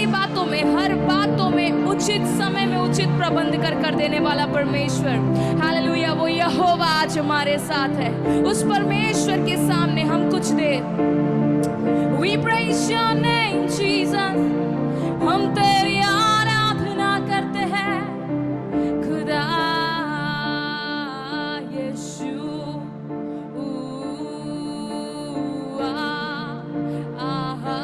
सारी बातों में, हर बातों में उचित समय में उचित प्रबंध कर देने वाला परमेश्वर, हालेलुया, वो यहोवा आज हमारे साथ है। उस परमेश्वर के सामने हम कुछ देर We praise your name, Jesus. हम तेरी आराधना करते हैं खुदा यीशु। आहा, आहा,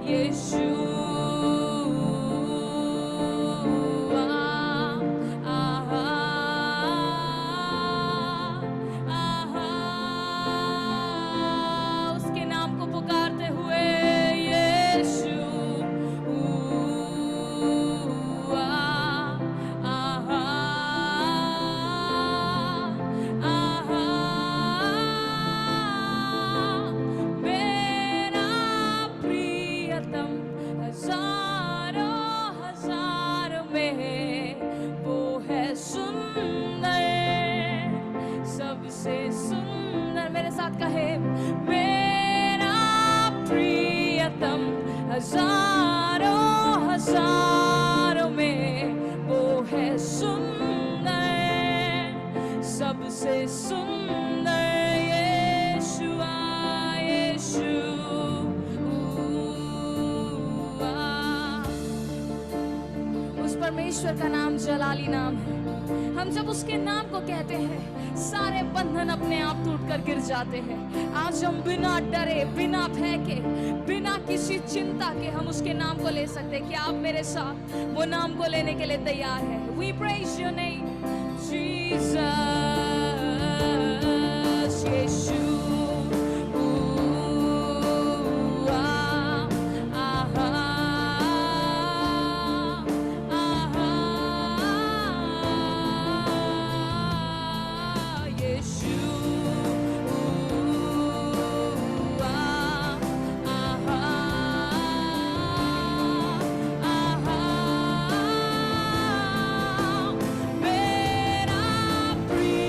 यीशु। कहे मेरा प्रियतम हजारों हजारों में वो है सुंदर, सबसे सुंदर यीशुआ यीशु। उस परमेश्वर का नाम जलाली नाम है। हम जब उसके नाम को कहते हैं सारे बंधन अपने आप टूटकर गिर जाते हैं। आज हम बिना डरे, बिना फेंके, बिना किसी चिंता के हम उसके नाम को ले सकते हैं। क्या आप मेरे साथ वो नाम को लेने के लिए तैयार हैं? We praise your name, Jesus, Yeshu. Free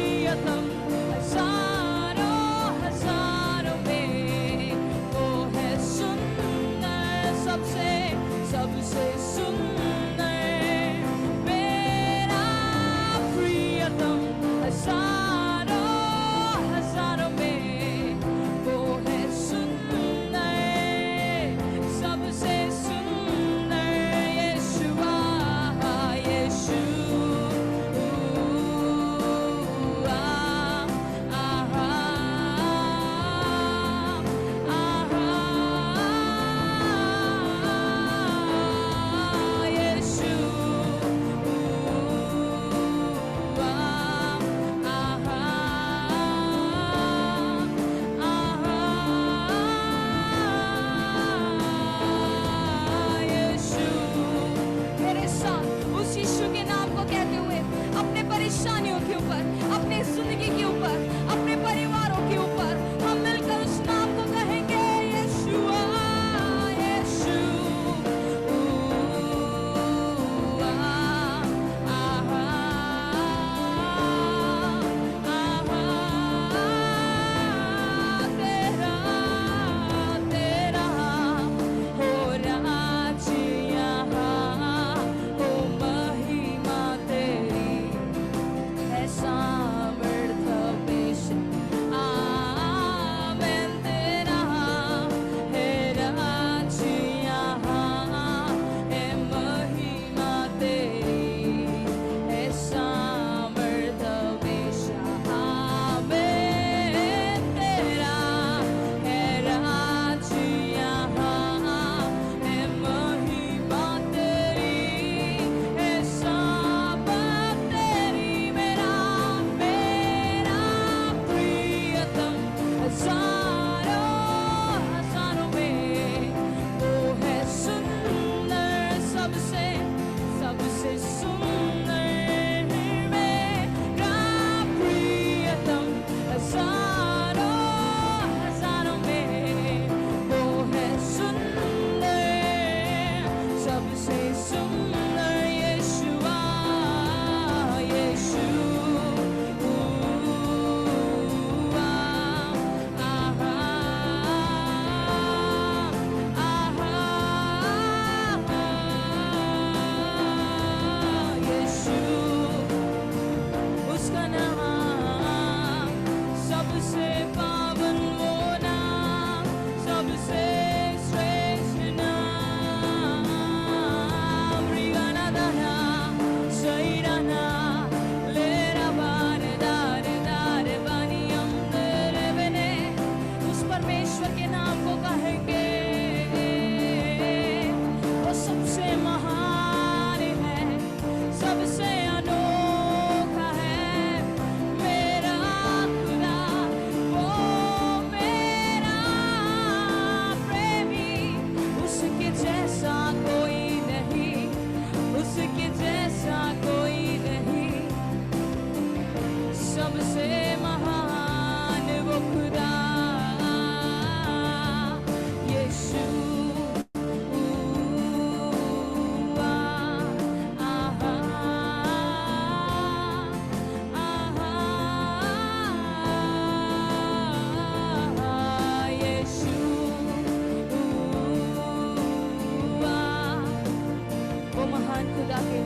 खुदा के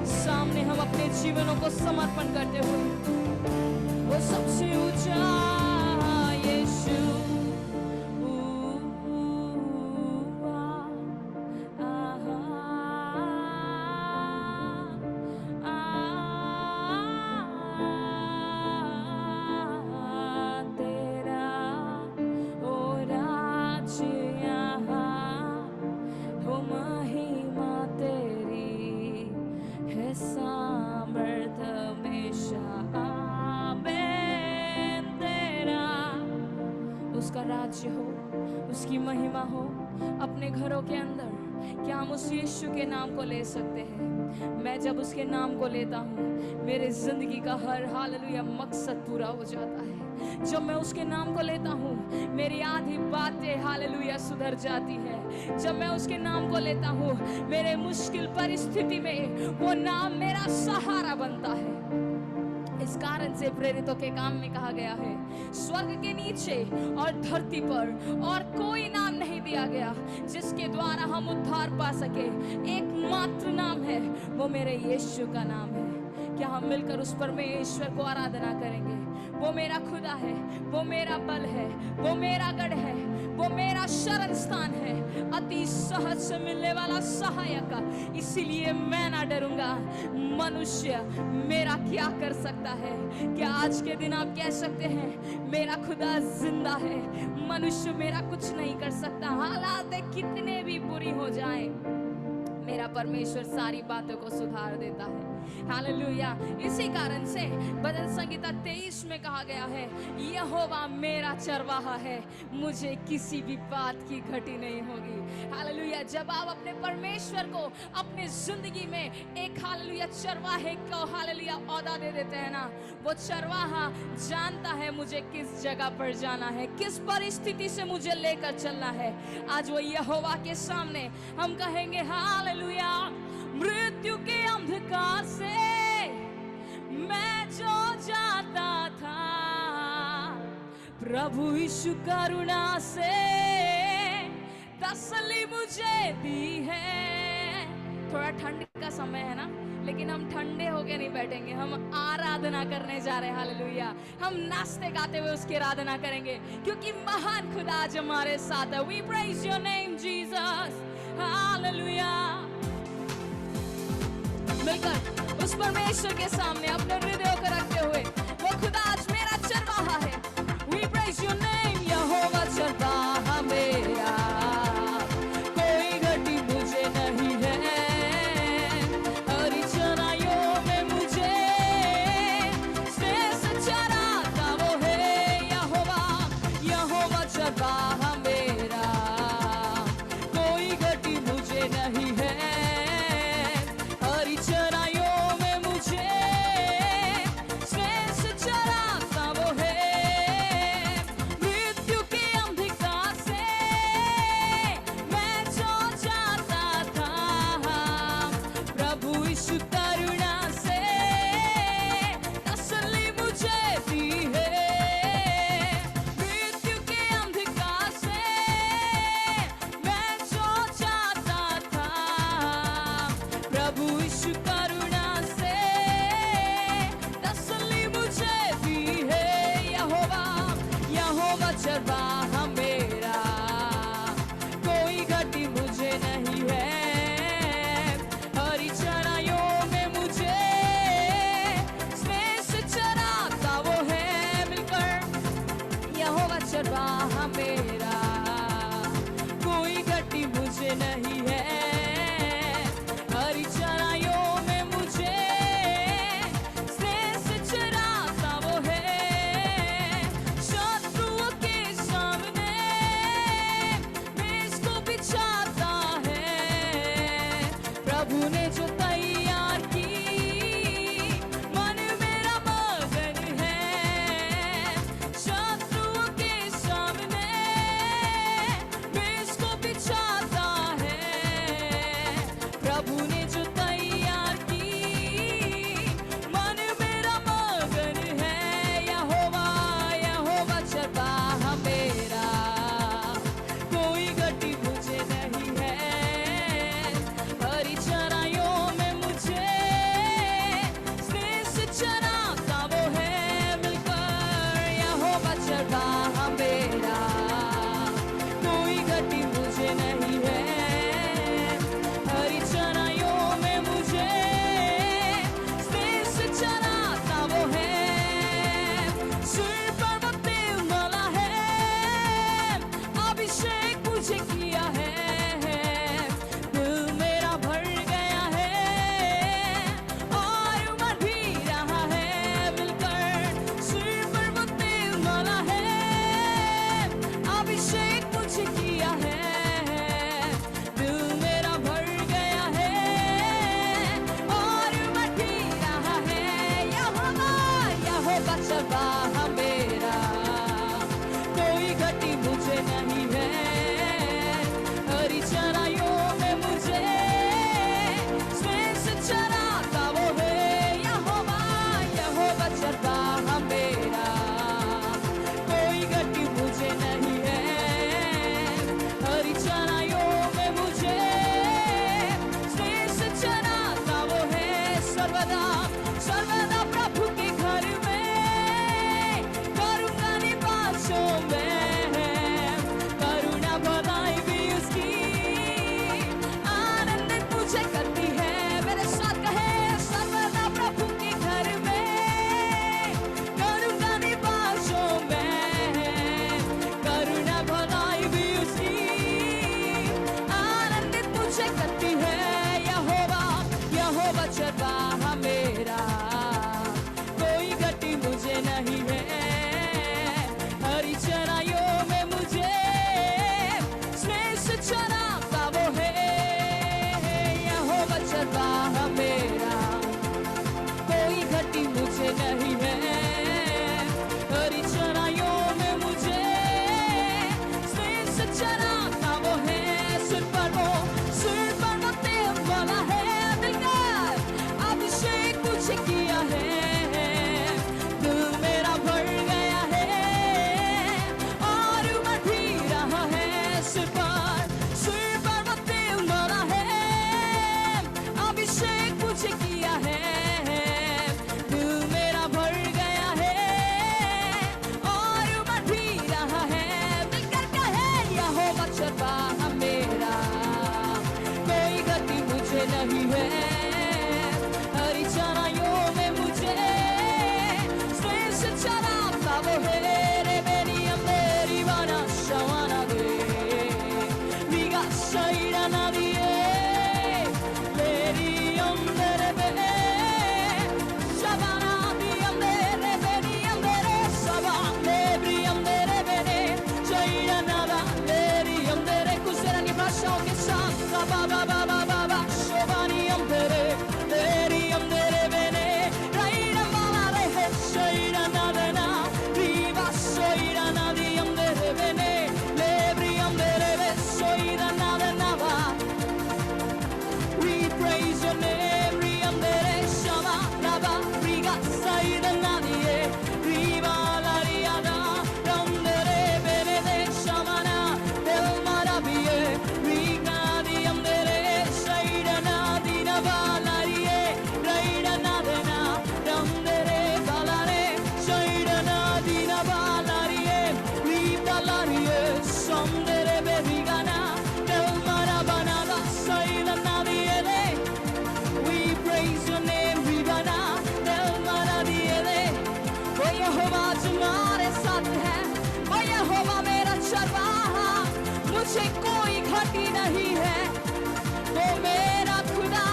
सामने हम अपने जीवनों को समर्पण करते हुए, वो सबसे ऊंचा यीशु, उसका राज्य हो, उसकी महिमा हो अपने घरों के अंदर। क्या हम उस यीशु के नाम को ले सकते हैं? मैं जब उसके नाम को लेता हूँ, मेरे जिंदगी का हर हालेलुया मकसद पूरा हो जाता है। जब मैं उसके नाम को लेता हूँ, मेरी आधी बातें हालेलुया सुधर जाती है। जब मैं उसके नाम को लेता हूँ, मेरे मुश्किल परिस्थिति में वो नाम मेरा सहारा बनता है। इस कारण से प्रेरितों के काम में कहा गया है, स्वर्ग के नीचे और धरती पर और कोई नाम नहीं दिया गया जिसके द्वारा हम उद्धार पा सके। एकमात्र नाम है, वो मेरे यीशु का नाम है। क्या हम मिलकर उस परमेश्वर को आराधना करेंगे? वो मेरा खुदा है, वो मेरा बल है, वो मेरा गढ़ है, वो मेरा शरण स्थान है, अति सहज से मिलने वाला सहायक। इसीलिए मैं ना डरूंगा। मनुष्य मेरा क्या कर सकता है? क्या आज के दिन आप कह सकते हैं मेरा खुदा जिंदा है? मनुष्य मेरा कुछ नहीं कर सकता। हालात कितने भी बुरी हो जाएं, मेरा परमेश्वर सारी बातों को सुधार देता है। हालेलुया। इसी कारण से भजन संगीता 23 में कहा गया है, यहोवा मेरा चरवाहा है, मुझे किसी भी बात की घटी नहीं होगी। हालेलुया। जब आप अपने परमेश्वर को अपने जिंदगी में एक हालेलुया चरवाहे को हालेलुया औदा दे देते हैं ना, वो चरवाहा जानता है मुझे किस जगह पर जाना है, किस परिस्थिति से मुझे लेकर चलना है। आज वो यहोवा के सामने हम कहेंगे हालेलुया, मृत्यु के अंधकार से मैं जो जाता था, प्रभु यीशु करुणा से तसल्ली मुझे दी है। थोड़ा ठंड का समय है ना, लेकिन हम ठंडे होके नहीं बैठेंगे, हम आराधना करने जा रहे हैं। हालेलुया। हम नाचते गाते हुए उसकी आराधना करेंगे, क्योंकि महान खुदा आज हमारे साथ है। We praise your name Jesus। Hallelujah. मिलकर उस परमेश्वर के सामने अपने हृदय को रखते हुए, वो खुदा आज मेरा चरवाहा है। We praise your name, यहोवा चरवाहा मेरा, कोई घटी मुझे नहीं है, हरी चराइयों में मुझे शेष चराता वो है। यहोवा, यहोवा चरवाहा मेरा, कोई घटी मुझे नहीं है, चराइयों में मुझे शेष चराता वो है। मृत्यु के अंधकार से मैं जो जाता था, प्रभु यीशु करुणा से तसल्ली मुझे दी है। मृत्यु के अंधकार से मैं जो जाता था, प्रभु यीशु करुणा से तसल्ली मुझे दी है। यहोवा, यहोवा चरवाहा मेरा, कोई घटी मुझे नहीं है, हरी चराइयों में मुझे शेष चराता वो है। मिलकर यहोवा चरवाहा मेरा, कोई घटी मुझे नहीं है, हरी चराइयों में मुझे शेष चराता वो है। शत्रुओं के सामने मेज को बिछाता है, प्रभु ने जो तैयार की मन मेरा मगन है। शत्रुओं के सामने dina balarie, lida larie, sondere bedigana, del marabanada, saila nadiele. We praise your name, Vivana, del manadiele. O यहोवा तुम्हारे साथ है, ओ यहोवा मेरा चरवाहा, मुझे कोई घटी नहीं है। तो मेरा खुदा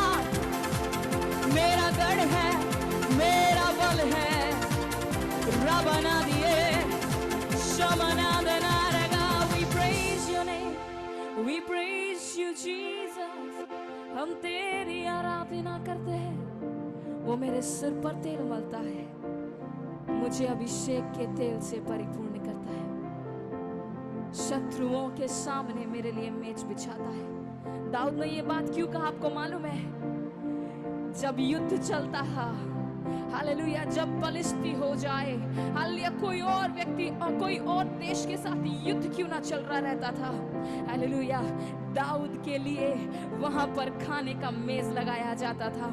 मेरा गढ़ है, मेरा बल है। रबना दिए शमना दनारगा। We praise your name, we praise you Jesus। हम तेरी आराधना करते हैं। वो मेरे सिर पर तेल मलता है, मुझे अभिषेक के तेल से परिपूर्ण करता है। शत्रुओं के सामने मेरे लिए मेज बिछाता है। दाऊद ने ये बात क्यों कहा आपको मालूम है? जब युद्ध चलता है, हालेलुया, जब बलिष्ठी हो जाए, हालेलुया, कोई और व्यक्ति और कोई और देश के साथ युद्ध क्यों ना चल रहा रहता था, हालेलुया, दाऊद के लिए वहां पर खाने का मेज लगाया जाता था।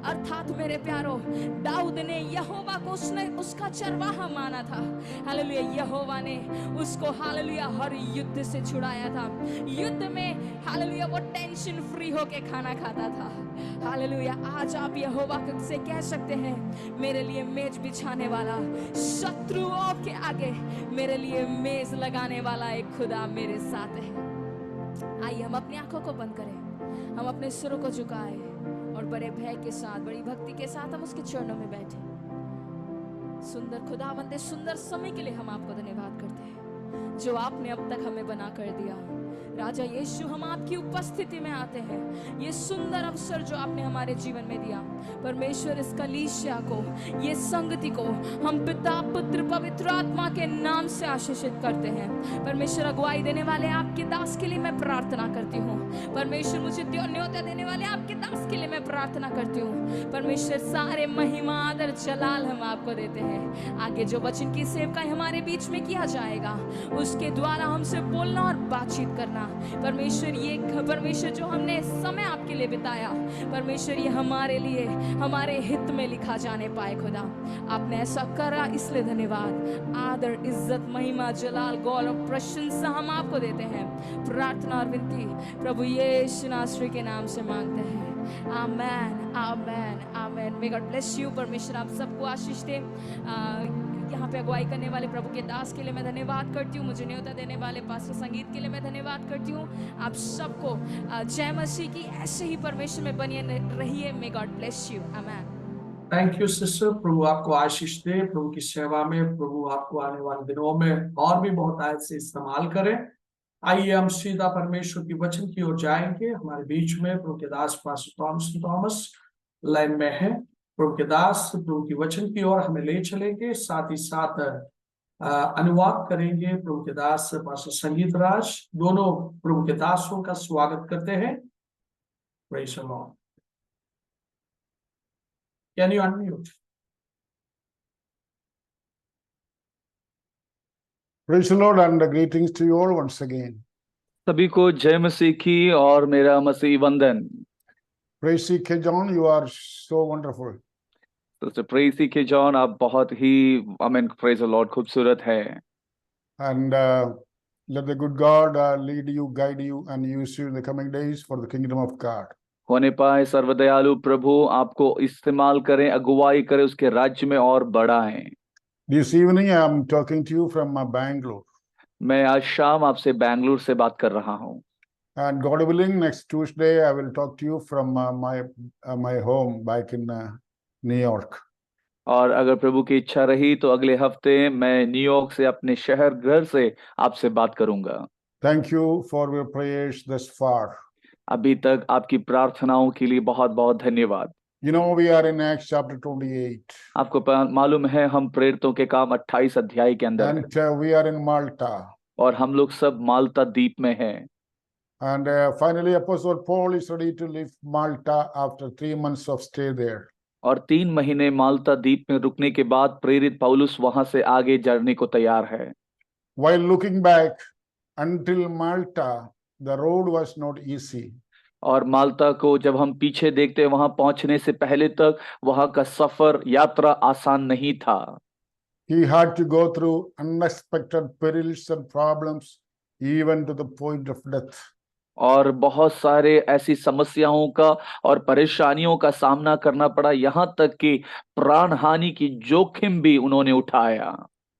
अर्थात मेरे प्यारो, दाऊद ने यहोवा को उसका चरवाहा माना था। हालेलुया, यहोवा ने उसको हालेलुया हर युद्ध से छुड़ाया था। युद्ध में हालेलुया वो टेंशन फ्री होके खाना खाता था। हालेलुया, आज आप यहोवा से कह सकते हैं, मेरे लिए मेज बिछाने वाला, शत्रुओं के आगे मेरे लिए मेज लगाने वाला एक खुदा मेरे साथ है। आइए हम अपनी आंखों को बंद करें, हम अपने सिरों को झुकाएं और बड़े भय के साथ, बड़ी भक्ति के साथ हम उसके चरणों में बैठे। सुंदर खुदावंद, सुंदर समय के लिए हम आपको धन्यवाद करते हैं जो आपने अब तक हमें बना कर दिया। राजा यीशु, हम आपकी उपस्थिति में आते हैं। ये सुंदर अवसर जो आपने हमारे जीवन में दिया, परमेश्वर, इस कलीसिया को, ये संगति को हम पिता, पुत्र, पवित्र आत्मा के नाम से आशीषित करते हैं। परमेश्वर, अगुवाई देने वाले आपके दास के लिए मैं प्रार्थना करती हूँ। परमेश्वर, मुझे न्योता देने वाले आपके दास के लिए मैं प्रार्थना करती हूँ। परमेश्वर, सारे महिमा, आदर, जलाल हम आपको देते हैं। आगे जो वचन की सेवकाई हमारे बीच में किया जाएगा, उसके द्वारा हमसे बोलना और बातचीत करना। परमेश्वर, ये परमेश्वर जो हमने समय आपके लिए बिताया, परमेश्वर, ये हमारे लिए, हमारे हित में लिखा जाने पाए। खुदा, आपने ऐसा करा, इसलिए धन्यवाद। आदर, इज्जत, महिमा, जलाल, गौरव, प्रशंसा हम आपको देते हैं। प्रार्थना और विनती प्रभु यीशु नासरी के नाम से मांगते हैं। Amen, amen, amen. May God bless you. परमेश्वर आप सबको आशीष दे। यहाँ पे अगुवाई करने वाले प्रभु के दास के लिए मैं धन्यवाद करती हूँ। मुझे न्योता देने वाले पास्टर संगीत के लिए मैं धन्यवाद करती हूँ। आप सबको जय मसीह की। ऐसे ही परमेश्वर में बनिए रहिए। May God bless you. Amen. Thank you sister. प्रभु आपको आशीष दे। प्रभु की सेवा में प्रभु आपको आने वाले दिनों में और भी बहुत आयत से इस्तेमाल करें। आइए हम सीधा परमेश्वर की वचन की ओर जाएंगे। हमारे बीच में प्रभु के दास पास्टर थॉमस लाइन में है। प्रभु के दास प्रभु की वचन की ओर हमें ले चलेंगे, साथ ही साथ अनुवाद करेंगे। प्रभु के दास पास्टर संगीत राज, दोनों प्रभु के दासों का स्वागत करते हैं। Praise the Lord. Can you unmute? Praise the Lord and greetings to you all once again. सभी को जय मसीह की और मेरा मसीह वंदन। Praise K. John, you are so wonderful. तो प्रेज़ के जॉन, आप बहुत ही आमीन, प्रेज़ द लॉर्ड, खूबसूरत है। And let the good God lead you, guide you and use you in the coming days for the kingdom of God. होने पाए सर्वदयालु प्रभु आपको इस्तेमाल करें, अगुवाई करें, उसके राज्य में और बढ़ाएं। This evening I am talking to you from Bangalore. मैं आज शाम आपसे बेंगलुरु से बात कर रहा हूँ। And God willing, next Tuesday I will talk to you from my home back in New York. और अगर प्रभु की इच्छा रही तो अगले हफ्ते मैं न्यूयॉर्क से, अपने शहर घर से आपसे बात करूंगा। Thank you for your prayers thus far. अभी तक आपकी प्रार्थनाओं के लिए बहुत बहुत धन्यवाद। You know, we are in Acts chapter 28. आपको मालूम है हम प्रेरितों के काम 28 अध्याय के अंदर हैं। And we are in Malta. और हम लोग सब माल्टा द्वीप में हैं। And finally, Apostle Paul is ready to leave Malta after 3 months of stay there. और 3 महीने माल्टा द्वीप में रुकने के बाद प्रेरित पौलुस वहां से आगे जाने को तैयार है। While looking back, until Malta, the road was not easy. और माल्टा को जब हम पीछे देखते हैं, वहां पहुंचने से पहले तक वहां का सफर, यात्रा आसान नहीं था। He had to go through unexpected perils and problems, even to the point of death. और बहुत सारे ऐसी समस्याओं का और परेशानियों का सामना करना पड़ा, यहाँ तक कि प्राण हानि की जोखिम भी उन्होंने उठाया।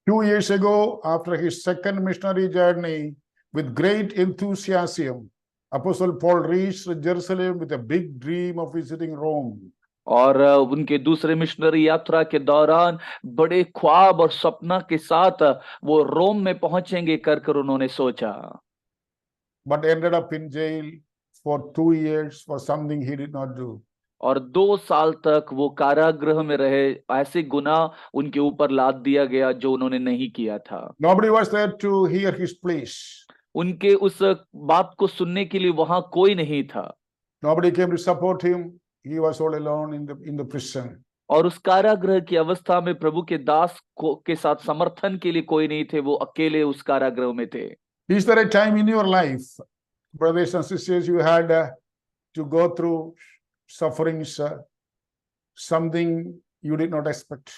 2 years ago, after his second missionary journey, with great enthusiasm, Apostle Paul reached Jerusalem with a big dream of visiting Rome. और उनके दूसरे मिशनरी यात्रा के दौरान बड़े ख्वाब और सपना के साथ वो रोम में पहुंचेंगे कर उन्होंने सोचा, but ended up in jail for 2 years for something he did not do. और 2 साल तक वो कारागृह में रहे। ऐसे गुनाह उनके ऊपर लाद दिया गया जो उन्होंने नहीं किया था। Nobody was there to hear his pleas. उनके उस बात को सुनने के लिए वहां कोई नहीं था। Nobody came to support him. He was all alone in the prison. और उस कारागृह की अवस्था में प्रभु के दास के साथ समर्थन के लिए कोई नहीं थे, वो अकेले उस कारागृह में थे। Is there a time in your life, brothers and sisters, you had to go through sufferings, something you did not expect?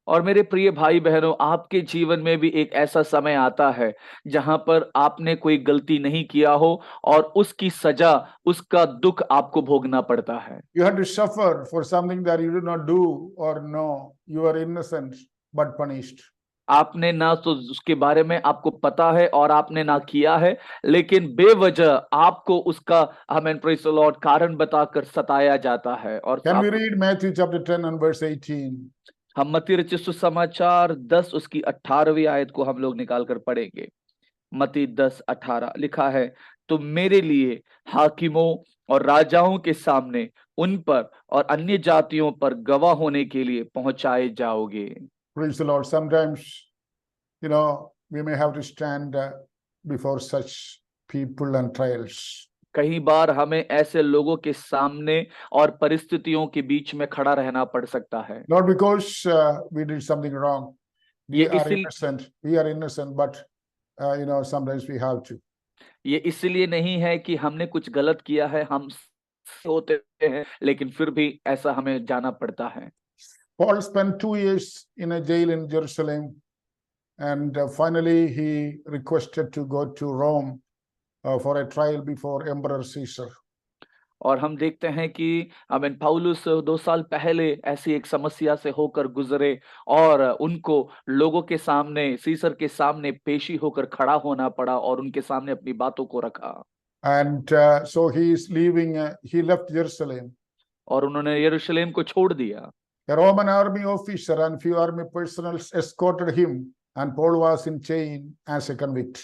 और मेरे प्रिय भाई बहनों, आपके जीवन में भी एक ऐसा समय आता है जहां पर आपने कोई गलती नहीं किया हो और उसकी सजा, उसका दुख आपको भोगना पड़ता है। You had to suffer for something that you did not do or know. You are innocent but punished. आपने ना तो उसके बारे में आपको पता है और आपने ना किया है, लेकिन बेवजह आपको उसका आमीन प्रेज़ द लॉर्ड कारण बताकर सताया जाता है। और Can we read Matthew chapter 10 and verse 18? हम मत्ती रचित सुसमाचार 10 उसकी 18वीं आयत को हम लोग निकाल कर पढ़ेंगे। मत्ती 10:18 लिखा है, तुम मेरे लिए हाकिमों और राजाओं के सामने उन पर और अन्य जातियों पर गवाह होने के लिए पहुंचाए जाओगे। Praise the Lord. Sometimes, we may have to stand before such people and trials. कई बार हमें ऐसे लोगों के सामने और परिस्थितियों के बीच में खड़ा रहना पड़ सकता है। Not because we did something wrong. We ये are innocent, but sometimes we have to. ये इसलिए नहीं है कि हमने कुछ गलत किया है, हम होते हैं, लेकिन फिर भी ऐसा हमें जाना पड़ता है। Paul spent 2 years in a jail in Jerusalem, and finally he requested to go to Rome for a trial before Emperor Caesar. और हम देखते हैं कि आमीन पौलुस 2 साल पहले ऐसी एक समस्या से होकर गुजरे और उनको लोगों के सामने, सीसर के सामने पेशी होकर खड़ा होना पड़ा और उनके सामने अपनी बातों को रखा। And so he is leaving. He left Jerusalem. और उन्होंने यरूशलेम को छोड़ दिया। A Roman army officer and few army personnel escorted him, and Paul was in chain as a convict.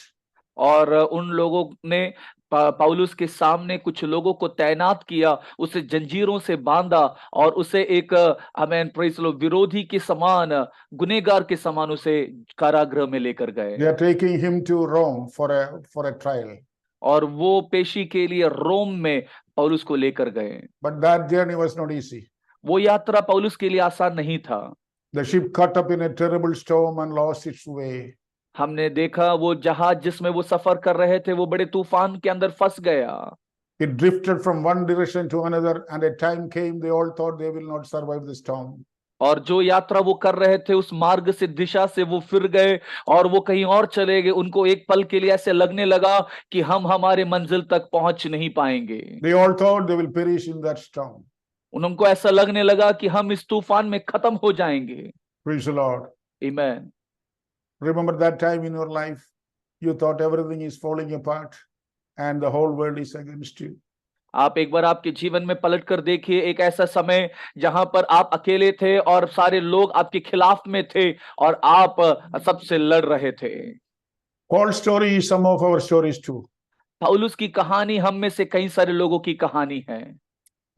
और उन लोगों ने पौलुस के सामने कुछ लोगों को तैनात किया, उसे जंजीरों से बांधा और उसे एक आमीन प्रेज़ द लॉर्ड विरोधी के समान, गुनहगार के समान उसे कारागृह में लेकर गए। They are taking him to Rome for a trial. और वो पेशी के लिए रोम में पौलुस को लेकर गए। But that journey was not easy. वो यात्रा पौलुस के लिए आसान नहीं था। The ship caught up in a terrible storm and lost its way. हमने देखा वो जहाज जिसमें वो सफर कर रहे थे वो बड़े तूफान के अंदर फंस गया। It drifted from one direction to another, and a time came they all thought they will not survive the storm. और जो यात्रा वो कर रहे थे उस मार्ग से, दिशा से वो फिर गए और वो कहीं और चले गए। उनको एक पल के लिए ऐसे लगने लगा कि हम हमारे मंजिल तक पहुंच नहीं पाएंगे। They all thought they will perish in that storm. उनको ऐसा लगने लगा कि हम इस तूफान में खत्म हो जाएंगे। Praise the Lord. आमीन। Remember that time in your life, you thought everything is falling apart and the whole world is against you. आप एक बार आपके जीवन में पलट कर देखिए, एक ऐसा समय जहां पर आप अकेले थे और सारे लोग आपके खिलाफ में थे और आप सबसे लड़ रहे थे। Paul's story is some of our stories too. पौलुस की कहानी हम में से कई सारे लोगों की कहानी है।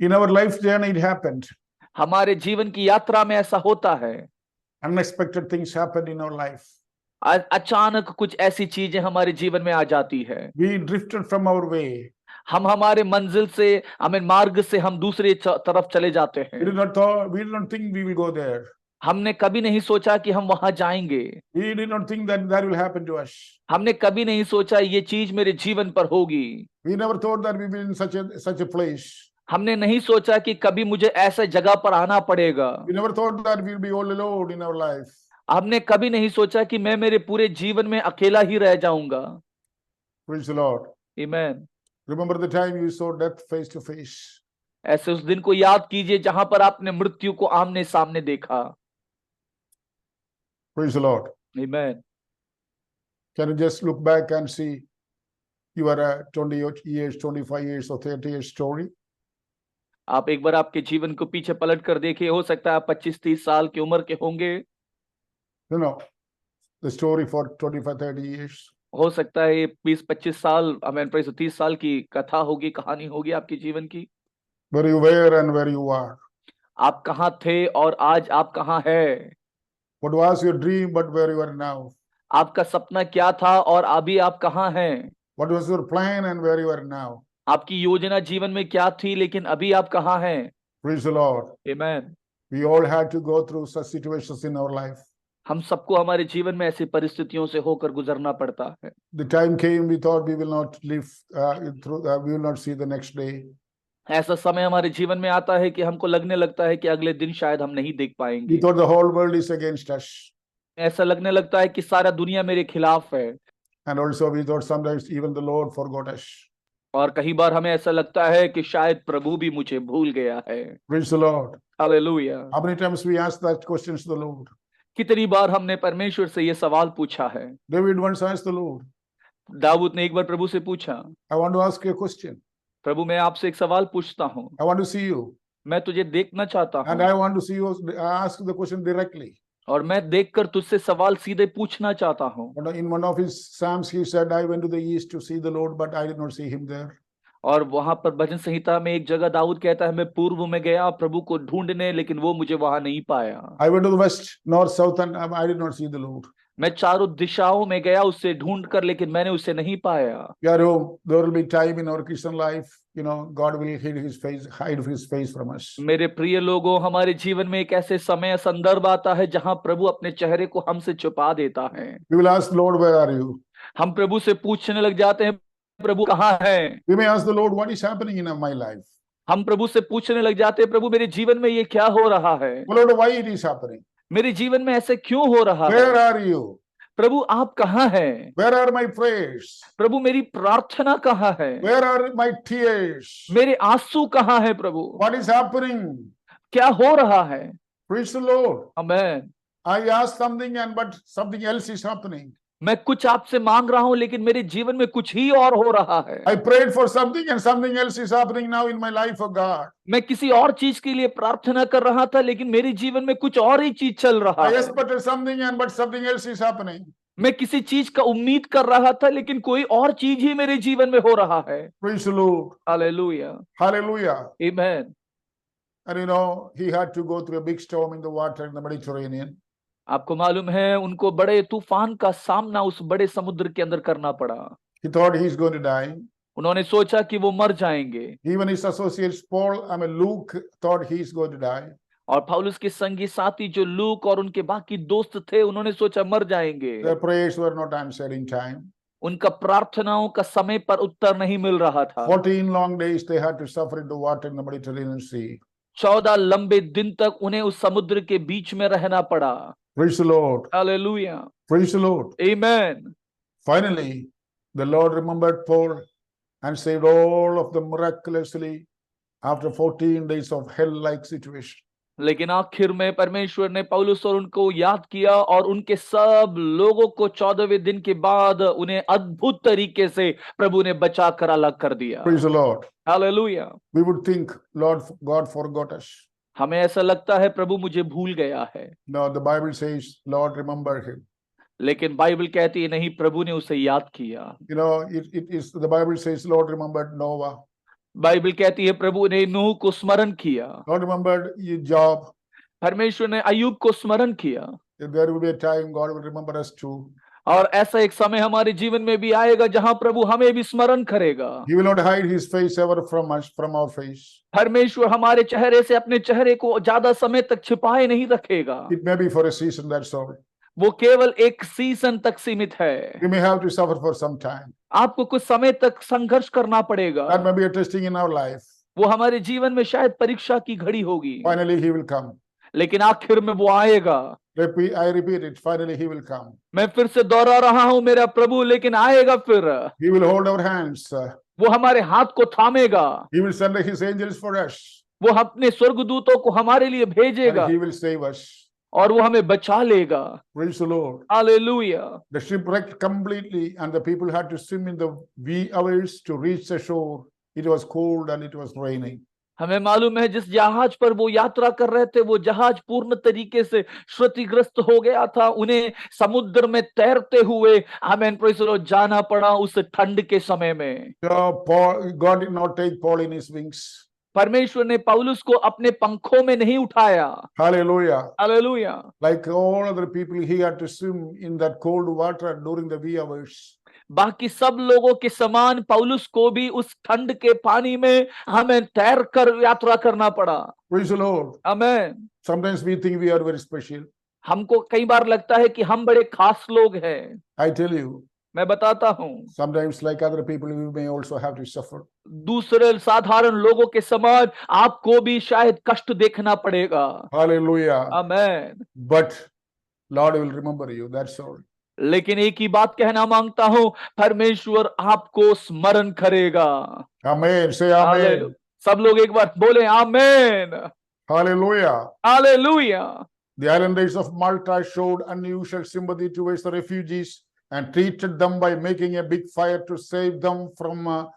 In our life journey, it happened. हमारे जीवन की यात्रा में ऐसा होता है। Unexpected things happened in our life. अचानक कुछ ऐसी चीजें हमारे जीवन में आ जाती है। We drifted from our way. हम हमारे मंजिल से, हमें मार्ग से हम दूसरे तरफ चले जाते हैं। We did not think we will go there. हमने कभी नहीं सोचा कि हम वहां जाएंगे। We did not think that will happen to us. हमने कभी नहीं सोचा ये चीज मेरे जीवन पर होगी। We never thought that we will be in such a place. हमने नहीं सोचा कि कभी मुझे ऐसे जगह पर आना पड़ेगा। We never thought that we will be all alone in our life. हमने कभी नहीं सोचा कि मैं मेरे पूरे जीवन में अकेला ही रह जाऊंगा। Praise the Lord. आमीन। Remember the time you saw death face to face. ऐसे उस दिन को याद कीजिए जहां पर आपने मृत्यु को आमने सामने देखा। Praise the Lord. आमीन। Can you just look back and see your 20 years, 25 years or 30 years story? आप एक बार आपके जीवन को पीछे पलट कर देखिए, हो सकता है आप 25-30 साल की उम्र के होंगे। You know, the story for 25, 30 years. हो सकता है ये 20-25 साल, हमें 30 साल की कथा होगी, कहानी होगी आपके जीवन की। Where you were and where you are. आप कहाँ थे और आज आप कहाँ है। What was your dream, but where you are now? आपका सपना क्या था और अभी आप कहाँ हैं। What was your plan and where you are now? आपकी योजना जीवन में क्या थी लेकिन अभी आप कहाँ हैं। Praise the Lord. आमीन। We all had to go through such situations in our life. हम सबको हमारे जीवन में ऐसी परिस्थितियों से होकर गुजरना पड़ता है। The time came we thought we will not live we will not see the next day. ऐसा समय हमारे जीवन में आता है कि हमको लगने लगता है कि अगले दिन शायद हम नहीं देख We पाएंगे। thought the whole world is against us. ऐसा लगने लगता है कि सारा दुनिया मेरे खिलाफ है। And also we thought sometimes even the Lord forgot us. और कई बार हमें ऐसा लगता है कि शायद प्रभु भी मुझे भूल गया है। Praise the Lord. Hallelujah. How many times we asked that questions to the Lord? कितनी बार हमने परमेश्वर से ये सवाल पूछा है। David once asked the Lord, Dawood ने एक बार प्रभु से पूछा, I want to ask you a question. प्रभु मैं आपसे एक सवाल पूछता हूँ, I want to see you. मैं तुझे देखना चाहता And हूँ I want to see you ask the question directly. और मैं देखकर तुझसे सवाल सीधे पूछना चाहता हूँ। But in one of his Psalms, he said, I went to the east to see the Lord, but I did not see him there. और वहां पर भजन संहिता में एक जगह दाऊद कहता है, मैं पूर्व में गया प्रभु को ढूंढने, लेकिन वो मुझे वहां नहीं पाया। I went to the west, north, south, and I did not see the Lord. मैं चारों दिशाओं में गया उससे ढूंढ कर, लेकिन मैंने उसे नहीं पाया। There will be time in our Christian life, God will hide his face from us. मेरे प्रिय लोगों, हमारे जीवन में एक ऐसे समय संदर्भ आता है जहां प्रभु अपने चेहरे को हमसे छुपा देता है। We will ask, Lord, where are you? हम प्रभु से पूछने लग जाते हैं, प्रभु कहाँ है। We may ask the Lord, what is happening in my life? हम प्रभु से पूछने लग जाते हैं, प्रभु मेरे जीवन में ये क्या हो रहा है। Lord, why it is happening? मेरे जीवन में ऐसे क्यों हो रहा है। Where are you? प्रभु आप कहाँ हैं। Where are my prayers? प्रभु मेरी प्रार्थना कहाँ है। Where are my tears? मेरे आंसू कहाँ है प्रभु। What is happening? क्या हो रहा है। Praise the Lord. आमीन। I asked something but something else is happening. मैं कुछ आपसे मांग रहा हूं लेकिन मेरे जीवन में कुछ ही और हो रहा है। I prayed for something and something else is happening now in my life, oh God. मैं किसी और चीज के लिए प्रार्थना कर रहा था लेकिन मेरे जीवन में कुछ और ही चीज चल रहा I है। expected something but something else is happening. मैं किसी चीज का उम्मीद कर रहा था लेकिन कोई और चीज ही मेरे जीवन में हो रहा है। Praise the Lord. Hallelujah. Hallelujah. आमीन। And he had to go through a big storm in the water in the Mediterranean. आपको मालूम है उनको बड़े तूफान का सामना उस बड़े समुद्र के अंदर करना पड़ा। He thought he's going to die. उन्होंने सोचा कि वो मर जाएंगे। Even his associates Luke thought he's going to die. और पौलुस के संगी साथी जो लूक और उनके बाकी दोस्त थे, उन्होंने सोचा मर जाएंगे। Their prayers were not answered in time. उनका प्रार्थनाओं का समय पर उत्तर नहीं मिल रहा था। 14 long days they had to suffer in the water in the Mediterranean Sea. 14 लंबे दिन तक उन्हें उस समुद्र के बीच में रहना पड़ा। Praise the Lord. Hallelujah. Praise the Lord. आमीन। Finally, the Lord remembered Paul and saved all of them miraculously after 14 days of hell-like situation. लेकिन आखिर में परमेश्वर ने पौलुस और उनको याद किया और उनके सब लोगों को 14वें दिन के बाद उन्हें अद्भुत तरीके से प्रभु ने बचा कर अलग कर दिया। Praise the Lord. Hallelujah. We would think, Lord, God forgot us. हमें ऐसा लगता है प्रभु मुझे भूल गया है। No, the Bible says, Lord, remember him. लेकिन बाइबल कहती है नहीं, प्रभु ने उसे याद किया। The Bible says, Lord, remembered Noah. Bible कहती है प्रभु ने नूह को स्मरण किया। Lord, remembered Job. परमेश्वर ने अय्यूब को स्मरण किया। There will be a time God will remember us too. और ऐसा एक समय हमारे जीवन में भी आएगा जहां प्रभु हमें भी स्मरण करेगा। He will not hide his face ever from us, from our face. परमेश्वर हमारे चेहरे से अपने चेहरे को ज्यादा समय तक छिपाए नहीं रखेगा। It may be for a season, that's all. वो केवल एक सीजन तक सीमित है। We may have to suffer for some time. आपको कुछ समय तक संघर्ष करना पड़ेगा। That may be a testing in our life. वो हमारे जीवन में शायद परीक्षा की घड़ी होगी। Finally, he will come. लेकिन आखिर में वो आएगा। I repeat it. Finally, he will come. मैं फिर से दोहरा रहा हूं मेरा प्रभु लेकिन आएगा फिर। He will hold our hands. वो हमारे हाथ को थामेगा, He will send his angels for us. वो अपने स्वर्गदूतों को हमारे लिए भेजेगा And he will save us. और वो हमें बचा लेगा। Praise the Lord. Hallelujah. The ship wrecked completely, and the people had to swim in the wee hours to reach the shore. It was cold and it was raining. हमें मालूम है जिस जहाज पर वो यात्रा कर रहे थे वो जहाज पूर्ण तरीके से क्षतिग्रस्त हो गया था, उन्हें समुद्र में तैरते हुए आमेन प्रेज़ द लॉर्ड जाना पड़ा उस ठंड के समय में। God did not take Paul in his wings. परमेश्वर ने पौलुस को अपने पंखों में नहीं उठाया। Hallelujah. Hallelujah. Like all other people, he had to swim in that cold water during the wee hours. बाकी सब लोगों के समान पौलुस को भी उस ठंड के पानी में हमें तैर कर यात्रा करना पड़ा। Praise the Lord. Amen. Sometimes we think we are very special. हमको कई बार लगता है कि हम बड़े खास लोग हैं। I tell you, मैं बताता हूं, sometimes like other people, we may also have to suffer. दूसरे साधारण लोगों के समान आपको भी शायद कष्ट देखना पड़ेगा। Hallelujah. Amen. But Lord will remember you. That's all. लेकिन एक ही बात कहना मांगता हूं, परमेश्वर आपको स्मरण करेगा। Amen. Say hallelujah. amen. सब लोग एक बार बोले आमेन। Hallelujah. Hallelujah. The islanders of Malta showed unusual sympathy towards the refugees and treated them by making a big fire to save them from a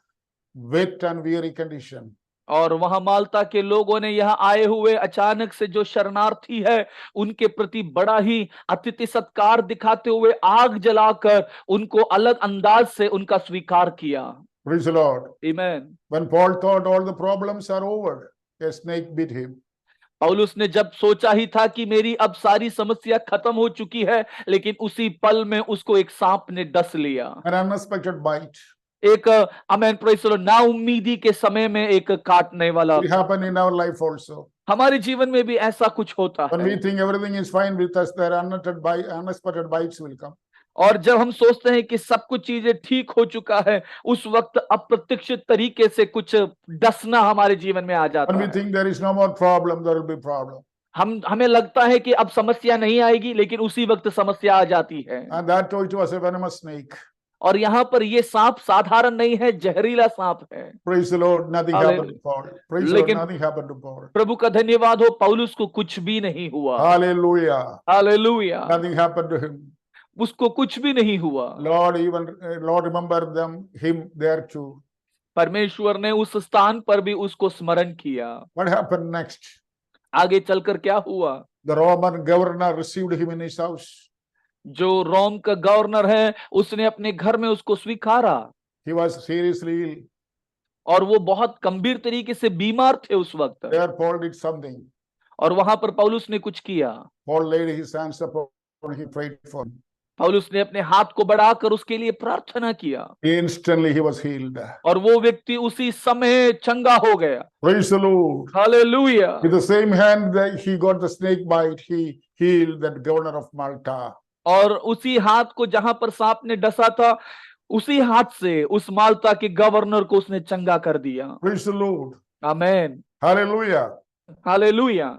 wet and weary condition. और वहां माल्टा के लोगों ने यहाँ आए हुए अचानक से जो शरणार्थी है उनके प्रति बड़ा ही अतिथि सत्कार दिखाते हुए आग जलाकर उनको अलग अंदाज से उनका स्वीकार किया। Praise the Lord. आमीन। When Paul thought all the problems are over, a snake bit him. पौलुस ने जब सोचा ही था कि मेरी अब सारी समस्या खत्म हो चुकी है, लेकिन उसी पल में उसको एक सांप ने डस लिया। An unexpected bite. एक आमीन प्रेज़ द लॉर्ड, नाउम्मीदी के समय में एक काटने वाला। It happened in our life also. हमारे जीवन में भी ऐसा कुछ होता When है। we think everything is fine with us, there are unexpected bites will come. और जब हम सोचते हैं कि सब कुछ चीजें ठीक हो चुका है, उस वक्त अप्रत्याशित तरीके से कुछ डसना हमारे जीवन में आ जाता When we है। think there is no more problem, there will be problem. हमें लगता है कि अब समस्या नहीं आएगी, लेकिन उसी वक्त समस्या आ जाती है। And that too, it was a venomous snake. और यहाँ पर ये सांप साधारण नहीं है, जहरीला सांप है। Praise the Lord, nothing Hallelujah. happened to Paul. Praise the Lord, लेकिन nothing happened to Paul. प्रभु का धन्यवाद हो, पौलुस को कुछ भी नहीं हुआ। Hallelujah. Hallelujah. Nothing happened to him. उसको कुछ भी नहीं हुआ। Lord remembered him there too. परमेश्वर ने उस स्थान पर भी उसको स्मरण किया। What happened next? आगे चलकर क्या हुआ? The Roman governor received him in his house. जो रोम का गवर्नर है उसने अपने घर में उसको स्वीकारा। He was seriously ill. और वो बहुत गंभीर तरीके से बीमार थे उस वक्त। There Paul did something. और वहां पर पौलुस ने कुछ किया। Paul laid his hands upon him, prayed for him. पौलुस ने अपने हाथ को बढ़ाकर उसके लिए प्रार्थना किया। Instantly he was healed. और वो व्यक्ति उसी समय चंगा हो गया। Praise the Lord. Hallelujah. With the same hand that he got the snake bite, he healed that governor of Malta. और उसी हाथ को जहां पर सांप ने डसा था, उसी हाथ से उस माल्टा के गवर्नर को उसने चंगा कर दिया। Praise the Lord. Amen. Hallelujah. Hallelujah.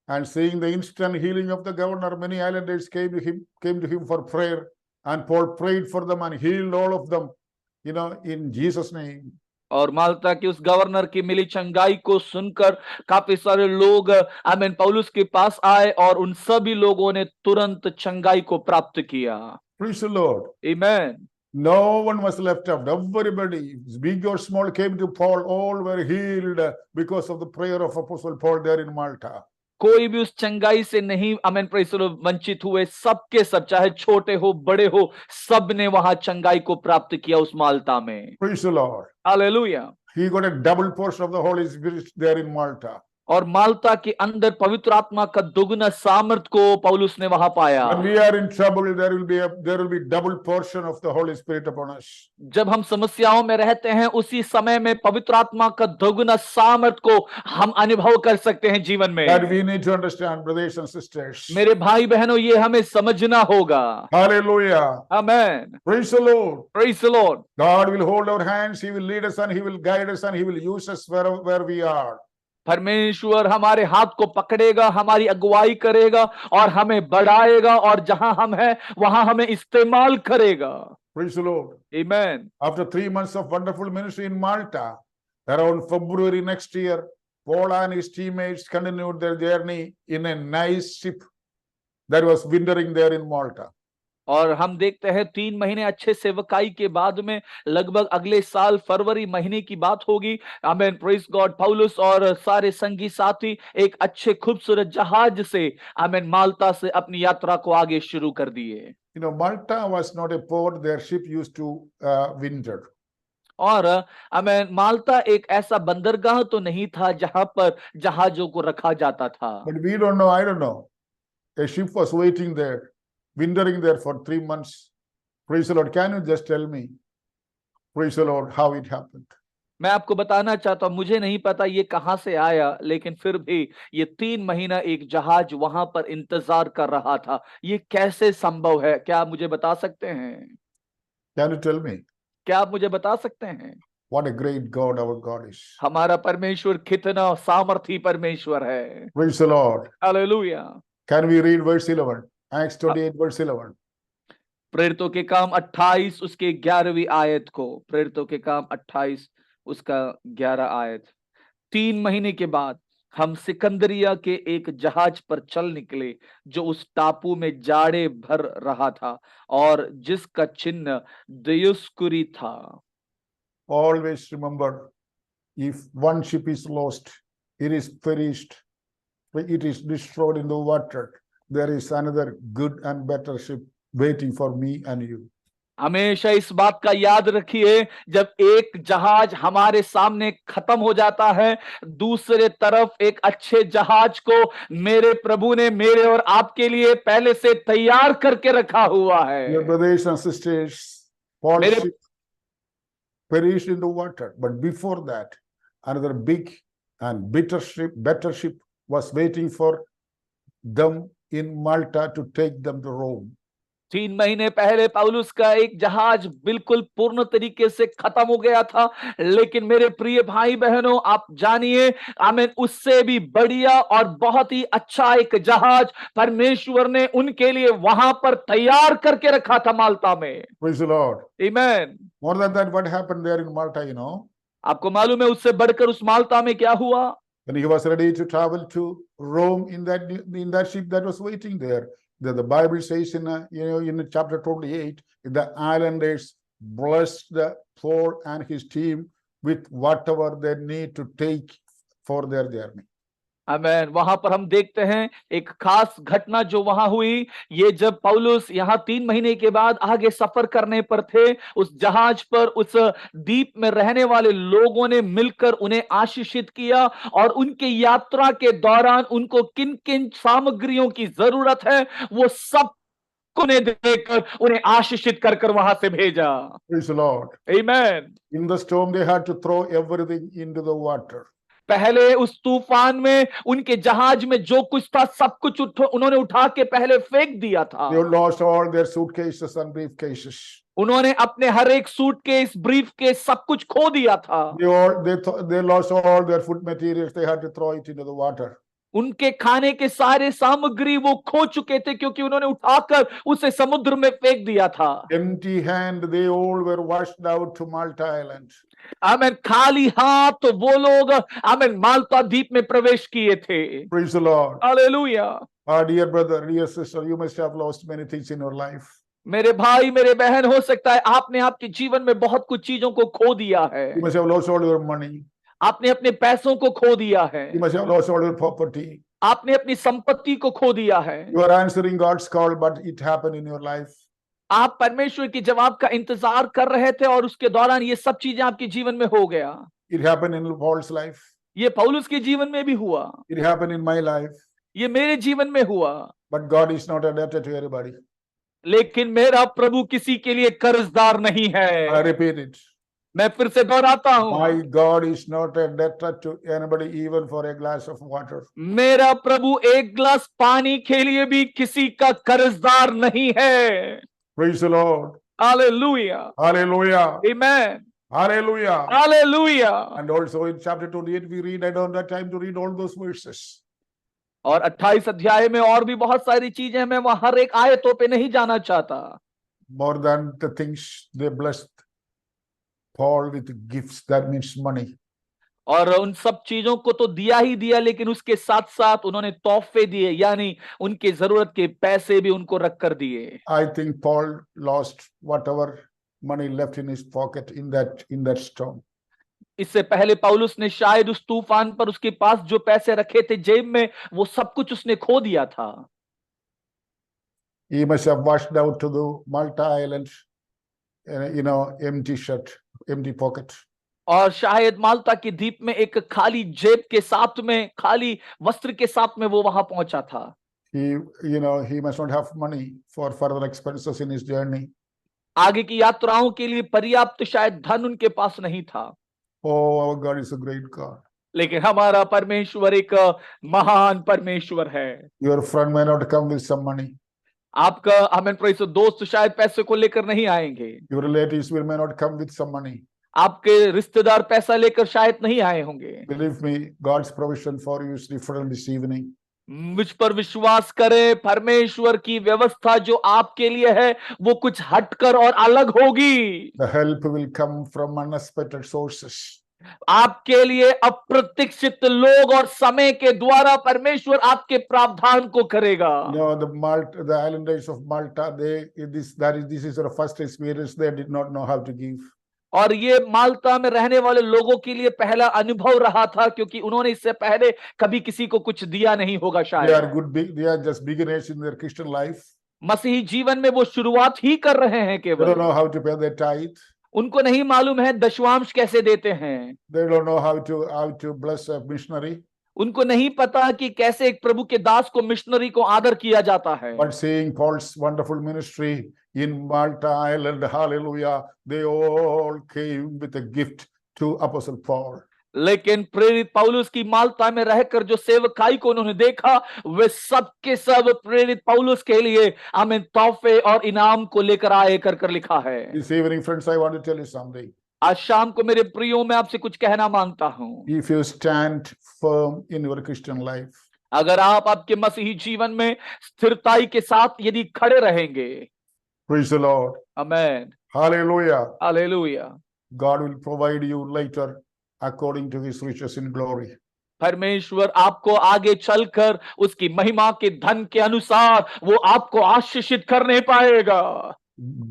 And seeing the instant healing of the governor, many islanders came to him for prayer, and Paul prayed for them and healed all of them, in Jesus' name. और माल्टा के उस governor की मिली चंगाई को सुनकर काफी सारे लोग आमीन पौलुस के पास आए और उन सभी लोगों ने तुरंत चंगाई को प्राप्त किया। Praise the Lord. आमीन। No one was left out. Everybody, big or small, came to Paul. All were healed because of the prayer of Apostle Paul there in Malta. कोई भी उस चंगाई से नहीं आमीन प्रेज़ द लॉर्ड वंचित हुए। सबके सब, चाहे छोटे हो बड़े हो, सब ने वहां चंगाई को प्राप्त किया उस माल्टा में। Praise the Lord. Hallelujah. He got a double portion of the Holy Spirit there in Malta. और माल्टा के अंदर पवित्र आत्मा का दुगना सामर्थ को पौलुस ने वहां पाया। When we are in trouble, there will be double portion of the Holy Spirit upon us. जब हम समस्याओं में रहते हैं, उसी समय में पवित्र आत्मा का दोगुना सामर्थ को हम अनुभव कर सकते हैं जीवन में। That we need to understand, brothers and sisters. मेरे भाई बहनों, ये हमें समझना होगा। Hallelujah. Amen. Praise the Lord. Praise the Lord। God will hold our hands. He will lead us and He will guide us and He will use us where we are. परमेश्वर हमारे हाथ को पकड़ेगा, हमारी अगुवाई करेगा और हमें बढ़ाएगा, और जहां हम हैं वहां हमें इस्तेमाल करेगा। Praise the Lord. आमीन। After 3 months of wonderful ministry in Malta, around February next year, Paul and his teammates continued their journey in a nice ship that was wintering there in Malta. और हम देखते हैं 3 महीने अच्छे सेवकाई के बाद में लगभग अगले साल फरवरी महीने की बात होगी। आमीन, प्रेज गॉड। पौलुस और सारे संगी साथी एक अच्छे खूबसूरत जहाज से आमीन माल्टा से अपनी यात्रा को आगे शुरू कर दिए। You know, Malta was not a port, their ship used to winter. और आमीन माल्टा एक ऐसा बंदरगाह तो नहीं था जहां पर जहाजों को रखा जाता था। But we don't know, I don't know. A ship was waiting there, wintering there for 3 months. Praise the Lord. Can you just tell me, praise the Lord, how it happened? मैं आपको बताना चाहता हूं, मुझे नहीं पता ये कहां से आया, लेकिन फिर भी ये 3 महीना एक जहाज वहां पर इंतजार कर रहा था। ये कैसे संभव है? क्या आप मुझे बता सकते हैं? Can you tell me? क्या आप मुझे बता सकते हैं? What a great God our God is. हमारा परमेश्वर कितना सामर्थी परमेश्वर है। Praise the Lord. Hallelujah. Can we read verse 11? Acts 28 verse 11. प्रेरितों के काम 28 उसके 11वीं आयत को, प्रेरितों के काम 28 उसका 11 आयत। 3 महीने के बाद हम सिकंदरिया के एक जहाज पर चल निकले जो उस टापू में जाड़े भर रहा था और जिसका चिन्ह दियुस्कुरी था। Always remember, if one ship is lost, it is perished, it is destroyed in the water, there is another good and better ship waiting for me and you. हमेशा इस बात का याद रखिए, जब एक जहाज हमारे सामने खत्म हो जाता है, दूसरे तरफ एक अच्छे जहाज को मेरे प्रभु ने मेरे और आपके लिए पहले से तैयार करके रखा हुआ है। Dear brothers and sisters, Paul's मेरे- ship perished in the water, but before that, another big and better ship was waiting for them in Malta to take them to Rome. 3 महीने पहले पौलुस का एक जहाज बिल्कुल पूर्ण तरीके से खत्म हो गया था, लेकिन मेरे प्रिय भाई बहनों, आप जानिए, आमीन, उससे भी बढ़िया और बहुत ही अच्छा एक जहाज परमेश्वर ने उनके लिए वहां पर तैयार करके रखा था माल्टा में। Praise the Lord. आमीन। More than that, what happened there in Malta, you know? आपको मालूम है उससे बढ़कर उस माल्टा में क्या हुआ? When he was ready to travel to Rome in that ship that was waiting there, the Bible says in chapter 28, the islanders blessed Paul and his team with whatever they need to take for their journey. आमीन। वहां पर हम देखते हैं एक खास घटना जो वहां हुई। ये जब पौलुस यहाँ 3 महीने के बाद आगे सफर करने पर थे, उस जहाज पर उस द्वीप में रहने वाले लोगों ने मिलकर उन्हें आशीषित किया और उनके यात्रा के दौरान उनको किन किन सामग्रियों की जरूरत है वो सब उन्हें देकर उन्हें आशीषित कर वहां से भेजा। Praise the Lord. आमीन। In the storm, they had to throw everything into the water. पहले उस तूफान में उनके जहाज में जो कुछ था सब कुछ उन्होंने उठा के पहले फेंक दिया था। They lost all their suitcases and briefcases. उन्होंने अपने हर एक सूटकेस, ब्रीफकेस सब कुछ खो दिया था। They lost all their food materials. They had to throw it into the water. उनके खाने के सारे सामग्री वो खो चुके थे क्योंकि उन्होंने उठाकर उसे समुद्र में फेंक दिया था। Empty hand, they all were washed out to Malta Island. आमीन। खाली हाथ वो लोग आमीन माल्टा द्वीप में प्रवेश किए थे। Praise the Lord. Hallelujah. Our dear brother, dear sister, you must have lost many things in your life. मेरे भाई मेरे बहन, हो सकता है आपने आपके जीवन में बहुत कुछ चीजों को खो दिया है। You must have lost all your money. आपने अपने पैसों को खो दिया है। You must have lost all your property. आपने अपनी संपत्ति को खो दिया है। You are answering God's call, but it happened in your life. आप परमेश्वर के जवाब का इंतजार कर रहे थे और उसके दौरान ये सब चीजें आपके जीवन में हो गया। It happened in Paul's life. ये पौलुस के जीवन में भी हुआ। It happened in my life. ये मेरे जीवन में हुआ। But God is not a debtor to everybody. लेकिन मेरा प्रभु किसी के लिए कर्जदार नहीं I है। repeat it. मैं फिर से दोहराता हूं, My God is not a debtor to anybody, even for a glass of water. मेरा प्रभु एक गिलास पानी के लिए भी किसी का कर्जदार नहीं है। Praise the Lord. Hallelujah. Hallelujah. आमीन। Hallelujah. Hallelujah. And also in chapter 28, we read, I don't have time to read all those verses. और 28 अध्याय में और भी बहुत सारी चीजें हैं, मैं वहां हर एक आयतों पे नहीं जाना चाहता। More than the things they blessed Paul with gifts, that means money. और उन सब चीजों को तो दिया ही दिया, लेकिन उसके साथ साथ उन्होंने तोहफे दिए, यानी उनके जरूरत के पैसे भी उनको रख कर दिए। I think Paul lost whatever money left in his pocket in that storm. इससे पहले पौलुस ने शायद उस तूफान पर उसके पास जो पैसे रखे थे जेब में, वो सब कुछ उसने खो दिया था। He must have washed out to the Malta island, empty shirt, empty pocket. और शायद माल्टा के द्वीप में एक खाली जेब के साथ में, खाली वस्त्र के साथ में वो वहां पहुंचा था। He must not have money for further expenses in his journey. आगे की यात्राओं के लिए पर्याप्त शायद धन उनके पास नहीं था। Oh, our God is a great God. लेकिन हमारा परमेश्वर एक महान परमेश्वर है। Your friend may not come with some money. आपका आमेन प्रेज़ दोस्त शायद पैसे को लेकर नहीं आएंगे। Your relatives may not come with some money. आपके रिश्तेदार पैसा लेकर शायद नहीं आए होंगे। Believe me, God's provision for you is different this evening. मुझ पर विश्वास करें, परमेश्वर की व्यवस्था जो आपके लिए है वो कुछ हटकर और अलग होगी। The help will come from unexpected sources. आपके लिए अप्रत्याशित लोग और समय के द्वारा परमेश्वर आपके प्रावधान को करेगा। The islanders of Malta, this is their first experience. They did not know how to give. और ये माल्टा में रहने वाले लोगों के लिए पहला अनुभव रहा था, क्योंकि उन्होंने इससे पहले कभी किसी को कुछ दिया नहीं होगा। शायद They are just beginners in their Christian life. मसीही जीवन में वो शुरुआत ही कर रहे हैं They don't केवल। know how to pay their tithe. उनको नहीं मालूम है दशवांश कैसे देते हैं। They don't know how to bless a missionary. उनको नहीं पता कि कैसे एक प्रभु के दास को, मिशनरी को आदर किया जाता है। But seeing Paul's wonderful ministry in Malta Island, hallelujah, they all came with a gift to Apostle Paul. लेकिन प्रेरित पौलुस की माल्टा में रहकर जो सेवकाई को उन्होंने देखा, वे सब के सब प्रेरित पौलुस के लिए आमीन तोहफे और इनाम को लेकर आए कर लिखा है। This evening, friends, I want to tell you something. आज शाम को मेरे प्रियो मैं आपसे कुछ कहना मांगता हूं। If you stand firm in your Christian life, अगर आप आपके मसीही जीवन में स्थिरताई के साथ यदि खड़े रहेंगे, praise the Lord. आमीन, Hallelujah. Hallelujah, God will provide you later according to his riches in glory. परमेश्वर आपको आगे चलकर उसकी महिमा के धन के अनुसार वो आपको आशीषित करने पाएगा।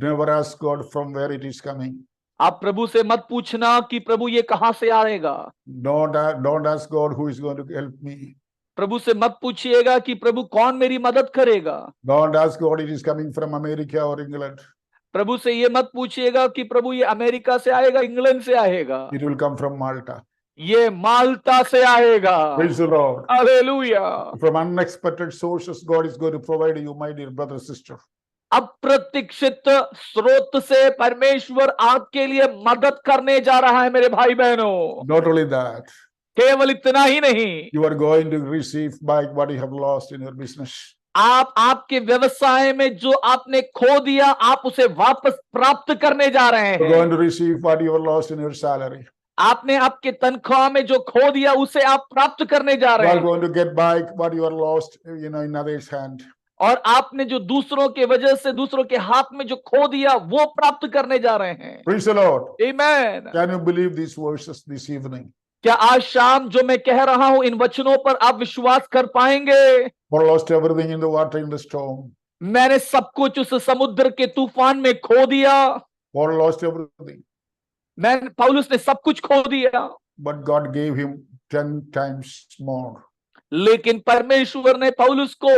Never ask God from where it is coming. आप प्रभु से मत पूछना कि प्रभु ये कहां से आएगा। Don't ask God who is going to help me. प्रभु से मत पूछिएगा कि प्रभु कौन मेरी मदद करेगा। Don't ask God it is coming from America or England. प्रभु से ये मत पूछिएगा कि प्रभु ये अमेरिका से आएगा, इंग्लैंड से आएगा। It will come from Malta. ये माल्टा से आएगा। Praise the Lord. Hallelujah. From unexpected sources, God is going to provide you, my dear brother, sister. अप्रत्याशित स्रोत से परमेश्वर आपके लिए मदद करने जा रहा है मेरे भाई बहनों। Not only that, केवल इतना ही नहीं, you are going to receive back what you have lost in your business. आप आपके व्यवसाय में जो आपने खो दिया, आप उसे वापस प्राप्त करने जा रहे You are going हैं। to receive what you have lost in your salary. आपने आपके तनख्वाह में जो खो दिया उसे आप प्राप्त करने जा You रहे are हैं। going to get back what you have lost, in others' hand. और आपने जो दूसरों के वजह से दूसरों के हाथ में जो खो दिया वो प्राप्त करने जा रहे हैं। Praise the Lord. आमीन। Can you believe these verses this evening? क्या आज शाम जो मैं कह रहा हूं इन वचनों पर आप विश्वास कर पाएंगे? Paul lost everything in the water in the storm. मैंने सब कुछ उस समुद्र के तूफान में खो दिया। Paul lost everything, पौलुस ने सब कुछ खो दिया, but God gave him 10 times more. लेकिन परमेश्वर ने पौलुस को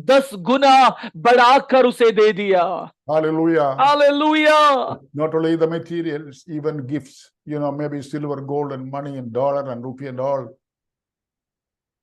10 गुना बढ़ाकर उसे दे दिया। Hallelujah. Hallelujah. Not only the materials, even gifts, maybe silver, gold, and money, and dollar, and rupee, and all.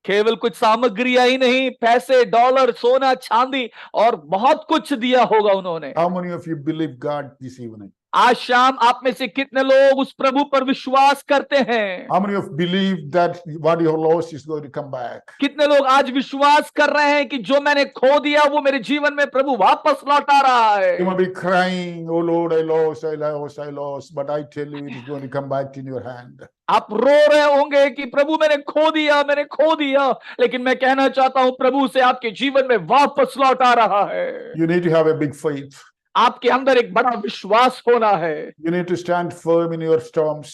केवल कुछ सामग्रियां ही नहीं, पैसे, डॉलर, सोना, चांदी और बहुत कुछ दिया होगा उन्होंने। How many of you believe God this evening? आज शाम आप में से कितने लोग उस प्रभु पर विश्वास करते हैं? How many of you believe that what you have lost is going to come back? कितने लोग आज विश्वास कर रहे हैं कि जो मैंने खो दिया वो मेरे जीवन में प्रभु वापस लौटा रहा You है? might be crying, oh Lord, I lost, I lost, I lost, but I tell you, it is going to come back in your hand. आप रो रहे होंगे कि प्रभु मैंने खो दिया, मैंने खो दिया, लेकिन मैं कहना चाहता हूं प्रभु से आपके जीवन में वापस लौटा रहा है। You need to have a big faith. आपके अंदर एक बड़ा विश्वास होना है। You need to stand firm in your storms.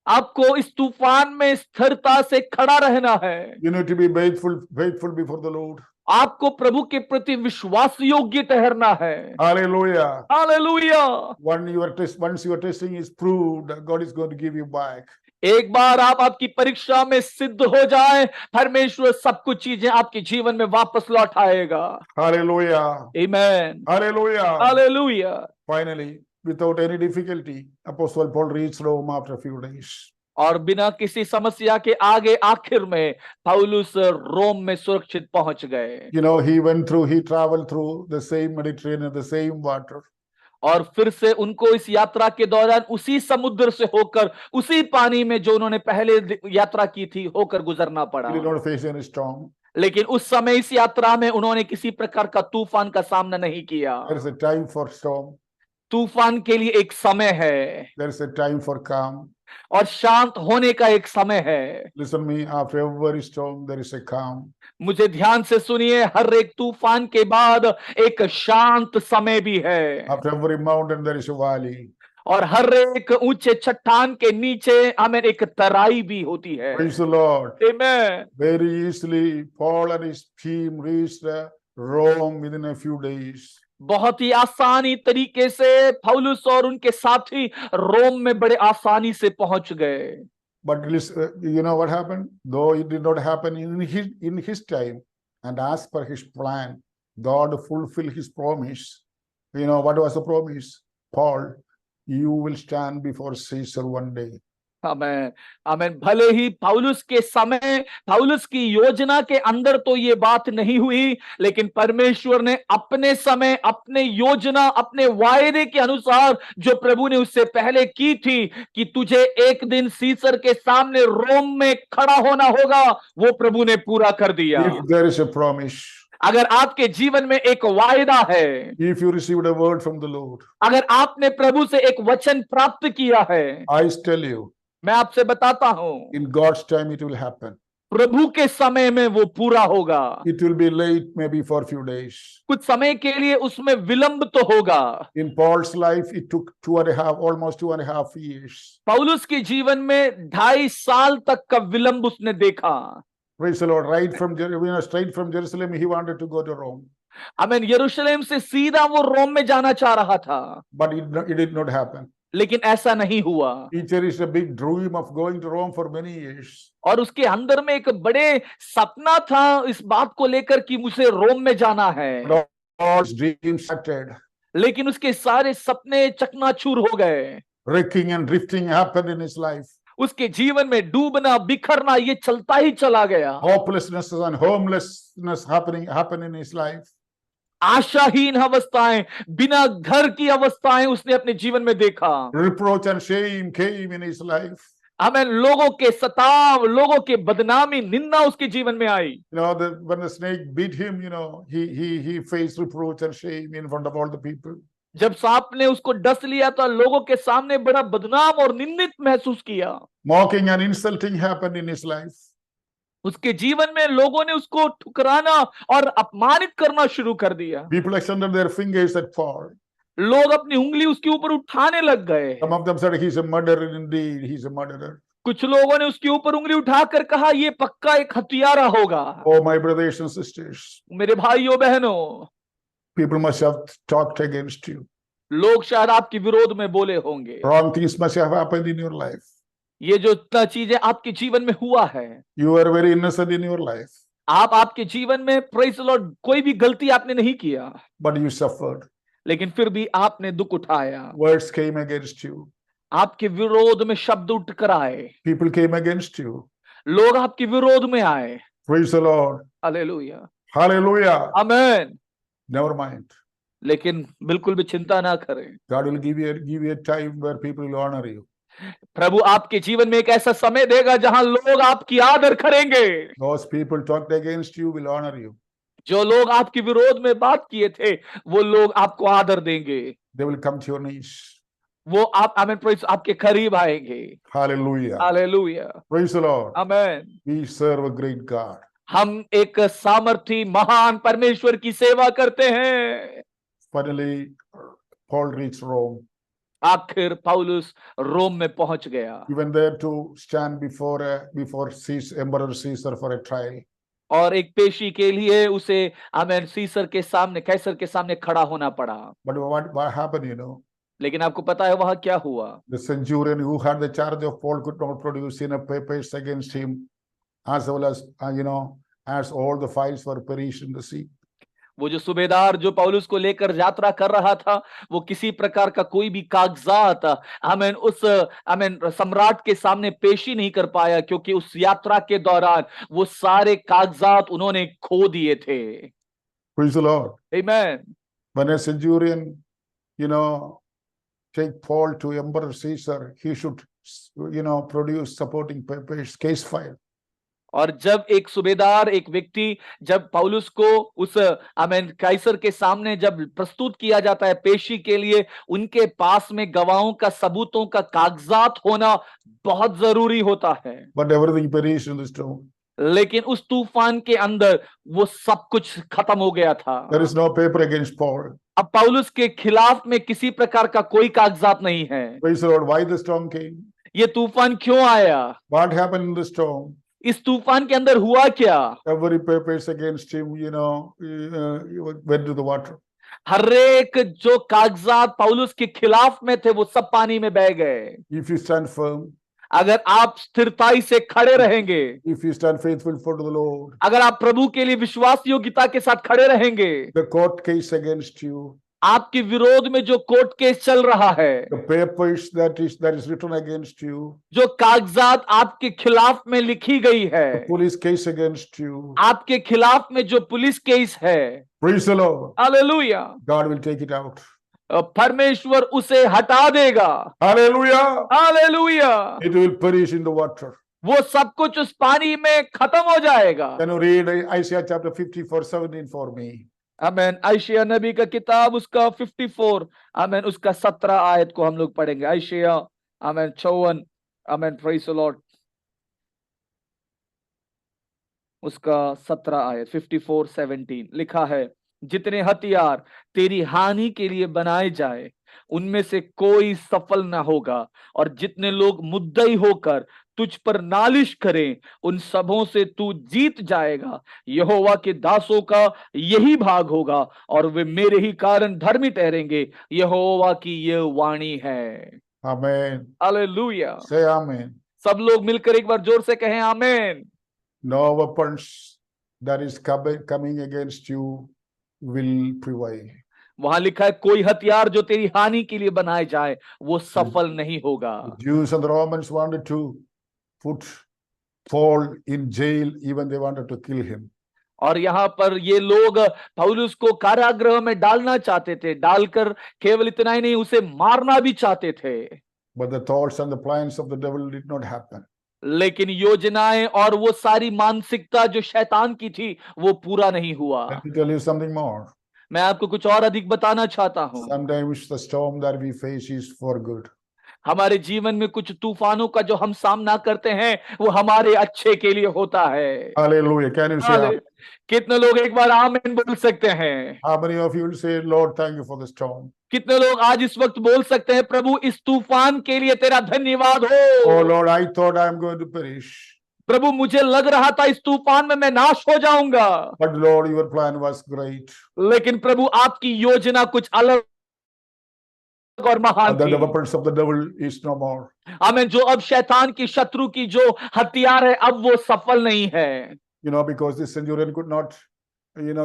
आपको इस तूफान में स्थिरता से खड़ा रहना है। You need to be faithful before the Lord. आपको प्रभु के प्रति विश्वास योग्य ठहरना है। Hallelujah. Hallelujah. Once your testing is proved, God is going to give you back. एक बार आप आपकी परीक्षा में सिद्ध हो जाए, परमेश्वर सब कुछ चीजें आपके जीवन में वापस लौटाएगा। Hallelujah. आमीन। Hallelujah. Hallelujah. Finally, without any difficulty, Apostle Paul reached Rome after a few days. और बिना किसी समस्या के आगे आखिर में पौलुस रोम में सुरक्षित पहुंच गए। You know, he traveled through the same Mediterranean, the same water. और फिर से उनको इस यात्रा के दौरान उसी समुद्र से होकर, उसी पानी में जो उन्होंने पहले यात्रा की थी होकर गुजरना पड़ा। He did not face any storm. लेकिन उस समय इस यात्रा में उन्होंने किसी प्रकार का तूफान का सामना नहीं किया। There is a time for storm. तूफान के लिए एक समय है There is a time for calm. और शांत होने का एक समय है। Listen to me, after every storm, there is a calm. मुझे ध्यान से सुनिए, हर एक तूफान के बाद एक शांत समय भी है। After every mountain, there is a valley. और हर एक ऊंचे चट्टान के नीचे हमें एक तराई भी होती है। Praise the Lord. आमीन। Very easily, Paul and his team reached Rome within a few days. बहुत ही आसानी तरीके से पौलुस और उनके साथी रोम में बड़े आसानी से पहुंच गए। But you know what happened? Though it did not happen in his time, and as per his plan, God fulfilled his promise. You know what was the promise? Paul, you will stand before Caesar one day. आमीन आमीन। भले ही पौलुस के समय, पौलुस की योजना के अंदर तो ये बात नहीं हुई, लेकिन परमेश्वर ने अपने समय, अपने योजना, अपने वायदे के अनुसार जो प्रभु ने उससे पहले की थी कि तुझे एक दिन सीसर के सामने रोम में खड़ा होना होगा, वो प्रभु ने पूरा कर दिया। If there is a promise, अगर आपके जीवन में एक वायदा है, if you received a word from the Lord, अगर आपने प्रभु से एक वचन प्राप्त किया है, I tell you, मैं आपसे बताता हूं, in God's time it will happen. प्रभु के समय में वो पूरा होगा। It will be late maybe for a few days. कुछ समय के लिए उसमें विलंब तो होगा। In Paul's life, it took almost 2.5 years. पौलुस के जीवन में 2.5 साल तक का विलंब उसने देखा। Praise the Lord. Straight from Jerusalem, he wanted to go to Rome. आमीन। यरूशलेम से सीधा वो रोम में जाना चाह रहा था, But it did not happen. लेकिन ऐसा नहीं हुआ। He cherished a big dream of going to Rome for many years. और उसके अंदर में एक बड़े सपना था इस बात को लेकर कि मुझे रोम में जाना है, But all his dreams shattered. लेकिन उसके सारे सपने चकनाचूर हो गए। Wrecking and drifting happened in his life. उसके जीवन में डूबना, बिखरना ये चलता ही चला गया। Hopelessness and homelessness happened in his life. आशाहीन अवस्थाएं, बिना घर की अवस्थाएं उसने अपने जीवन में देखा। Reproach and shame came in his life. आमीन। लोगों के सताव, लोगों के बदनामी, निंदा उसके जीवन में आई। You know, when the snake bit him, you know, he faced reproach and shame in front of all the people. जब सांप ने उसको डस लिया तो लोगों के सामने बड़ा बदनाम और निंदित महसूस किया। Mocking and insulting happened in his life. उसके जीवन में लोगों ने उसको ठुकराना और अपमानित करना शुरू कर दिया। People extended their fingers at Paul. लोग अपनी उंगली उसके ऊपर उठाने लग गए। Some of them said he's a murderer indeed. He's a murderer. कुछ लोगों ने उसके ऊपर उंगली उठाकर कहा ये पक्का एक हत्यारा होगा। Oh, my brothers and sisters, मेरे भाइयों बहनों, people must have talked against you. लोग शायद आपके विरोध में बोले होंगे। Wrong things must have happened in your life. ये जो इतना चीजें आपके जीवन में हुआ है, You were very innocent in your life, आपके जीवन में प्रेज़ द लॉर्ड कोई भी गलती आपने नहीं किया, but you suffered. लेकिन फिर भी आपने दुख उठाया। Words came against you. आपके विरोध में शब्द उठ कर आए, People came against you. लोग आपके विरोध में आए। Praise the Lord. Hallelujah, Hallelujah. आमीन। Never mind. लेकिन बिल्कुल भी चिंता ना करें, God will give you a time where people will honor you. प्रभु आपके जीवन में एक ऐसा समय देगा जहां लोग आपकी आदर करेंगे। Those people talked against you will honor you. जो लोग आपके विरोध में बात किए थे वो लोग आपको आदर देंगे, They will come to your knees. वो आप आमेन प्रेज आपके करीब आएंगे। Hallelujah. Hallelujah, Praise the Lord. Amen. We serve a great God. हम एक सामर्थी महान परमेश्वर की सेवा करते हैं। Finally, Paul reached Rome. आखिर पौलुस रोम में पहुंच गया He went there to stand before Caesar, Emperor Caesar for a trial. और एक पेशी के लिए उसे आमेन कैसर के सामने खड़ा होना पड़ा। But what happened, you know? लेकिन आपको पता है वहां क्या हुआ? The centurion who had the charge of Paul could not produce enough papers against him, as well as, as all the files were perished in the sea. वो जो सूबेदार जो पौलुस को लेकर यात्रा कर रहा था, वो किसी प्रकार का कोई भी कागजात आमेन सम्राट के सामने पेशी नहीं कर पाया, क्योंकि उस यात्रा के दौरान वो सारे कागजात उन्होंने खो दिए थे। Praise the Lord. Amen. When a centurion, take Paul to Emperor Caesar, he should, produce supporting papers, case file. और जब एक सूबेदार एक व्यक्ति जब पौलुस को उस आमेन कैसर के सामने जब प्रस्तुत किया जाता है पेशी के लिए, उनके पास में गवाहों का सबूतों का कागजात होना बहुत जरूरी होता है। But everything perished in the storm. लेकिन उस तूफान के अंदर वो सब कुछ खत्म हो गया था। There is no paper against Paul. अब पौलुस के खिलाफ में किसी प्रकार का कोई कागजात नहीं है। Praise the Lord. Why the storm came? ये तूफान क्यों आया? What happened in the storm? इस तूफान के अंदर हुआ क्या? Every papers against him, went to the water. हर एक जो कागजात पौलुस के खिलाफ में थे वो सब पानी में बह गए। If you stand firm, अगर आप स्थिरताई से खड़े रहेंगे, if you stand faithful for the Lord, अगर आप प्रभु के लिए विश्वास योग्यता के साथ खड़े रहेंगे, the court case against you, आपके विरोध में जो कोर्ट केस चल रहा है, the papers that is written against you, जो कागजात आपके खिलाफ में लिखी गई the है, police case against you, आपके खिलाफ में जो पुलिस केस है, praise the Lord, hallelujah, God will take it out. परमेश्वर उसे हटा देगा। Hallelujah. Hallelujah, It will perish in the water. वो सब कुछ उस पानी में खत्म हो जाएगा। Can you read Isaiah chapter 54:17 for me? आमेन। आयशिया नबी का किताब उसका 54 आमेन उसका 17 आयत को हम लोग पढ़ेंगे। आयशिया आमेन 54 आमेन प्रेज द लॉर्ड उसका 17 आयत 54:17 लिखा है, जितने हथियार तेरी हानि के लिए बनाए जाए उनमें से कोई सफल ना होगा, और जितने लोग मुद्दई होकर तुझ पर नालिश करें उन सबों से तू जीत जाएगा। यहोवा के दासों का यही भाग होगा और वे मेरे ही कारण धर्मी ठहरेंगे। यहोवा की ये वाणी है। Amen. हालेलुया। Say amen. सब लोग मिलकर एक बार जोर से कहें आमेन। No weapons that is coming against you will prevail. वहां लिखा है कोई हथियार जो तेरी हानि के लिए बनाए जाए वो सफल नहीं होगा। The Jews and the Romans wanted to put Paul in jail, even they wanted to kill him. और यहाँ पर ये लोग पौलुस को कारागृह में डालना चाहते थे, डालकर केवल इतना ही नहीं उसे मारना भी चाहते थे। But the thoughts and the plans of the devil did not happen. लेकिन योजनाएं और वो सारी मानसिकता जो शैतान की थी वो पूरा नहीं हुआ। Let me tell you something more. मैं आपको कुछ और अधिक बताना चाहता हूँ। Sometimes the storm that we face is for good. हमारे जीवन में कुछ तूफानों का जो हम सामना करते हैं वो हमारे अच्छे के लिए होता है। Hallelujah. Can you say amen? कितने लोग एक बार आमीन बोल सकते हैं? How many of you will say, Lord, thank you for the storm? कितने लोग आज इस वक्त बोल सकते हैं प्रभु इस तूफान के लिए तेरा धन्यवाद हो। Oh Lord, I thought I am going to perish. प्रभु मुझे लग रहा था इस तूफान में मैं नाश हो जाऊंगा, But Lord, your plan was great. लेकिन प्रभु आपकी योजना कुछ अलग और महान And then the थी। weapons of the devil is no more. आमीन। जो अब शैतान की शत्रु की जो हथियार है अब वो सफल नहीं है। Because the centurion could not,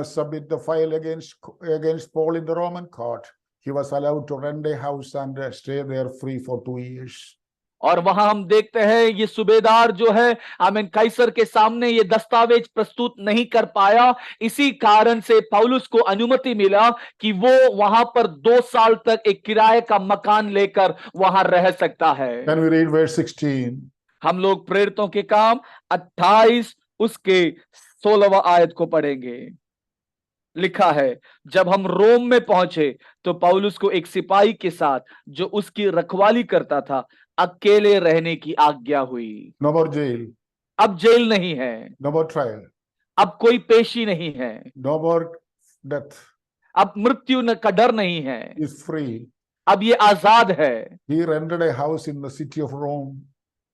submit the file against Paul in the Roman court. He was allowed to rent a house and stay there free for 2 years. और वहां हम देखते हैं ये सूबेदार जो है आमीन कैसर के सामने ये दस्तावेज प्रस्तुत नहीं कर पाया। इसी कारण से पौलुस को अनुमति मिला कि वो वहां पर 2 साल तक एक किराए का मकान लेकर वहां रह सकता है। Can we read verse 16? हम लोग प्रेरितों के काम 28 उसके 16वां आयत को पढ़ेंगे। लिखा है, जब हम रोम में पहुंचे तो पौलुस को एक सिपाही के साथ जो उसकी रखवाली करता था अकेले रहने की आज्ञा हुई। No more jail, अब जेल नहीं है, no more trial, अब कोई पेशी नहीं है, no more death. अब मृत्यु का डर नहीं है, He is free. अब ये आजाद है। He rented a house in the city of Rome.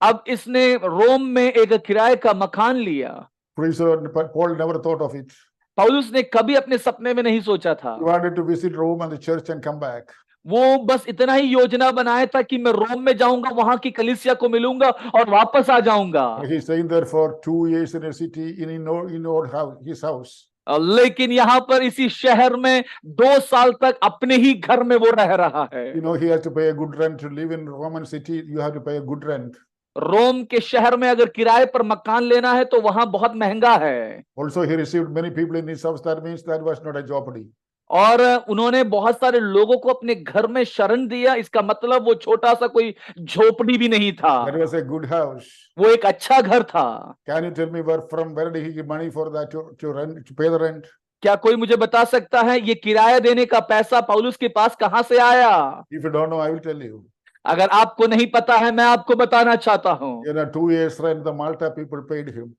अब इसने रोम में एक किराए का मकान लिया। Praise the Lord. Paul never thought of it. पौलुस ने कभी अपने सपने में नहीं सोचा था। He wanted to visit Rome and the church and come back. वो बस इतना ही योजना बनाया था कि मैं रोम में जाऊंगा, वहां की कलीसिया को मिलूंगा और वापस आ जाऊंगा। He's staying there for 2 years in a city in his house. लेकिन यहाँ पर इसी शहर में 2 साल तक अपने ही घर में वो रह रहा है। You know, he has to pay a good rent to live in Roman city. You have to pay a good rent. रोम के शहर में अगर किराए पर मकान लेना है तो वहां बहुत महंगा है। Also, he received many people in his house. That means that was not a jeopardy. और उन्होंने बहुत सारे लोगों को अपने घर में शरण दिया, इसका मतलब वो छोटा सा कोई झोपड़ी भी नहीं था, That was a good house. वो एक अच्छा घर था। Can you tell me where did he get money for that to pay the rent? क्या कोई मुझे बता सकता है ये किराया देने का पैसा पौलुस के पास कहां से आया? If you don't know, I will tell you. अगर आपको नहीं पता है मैं आपको बताना चाहता हूं। You know, 2 years rent the Malta people paid him.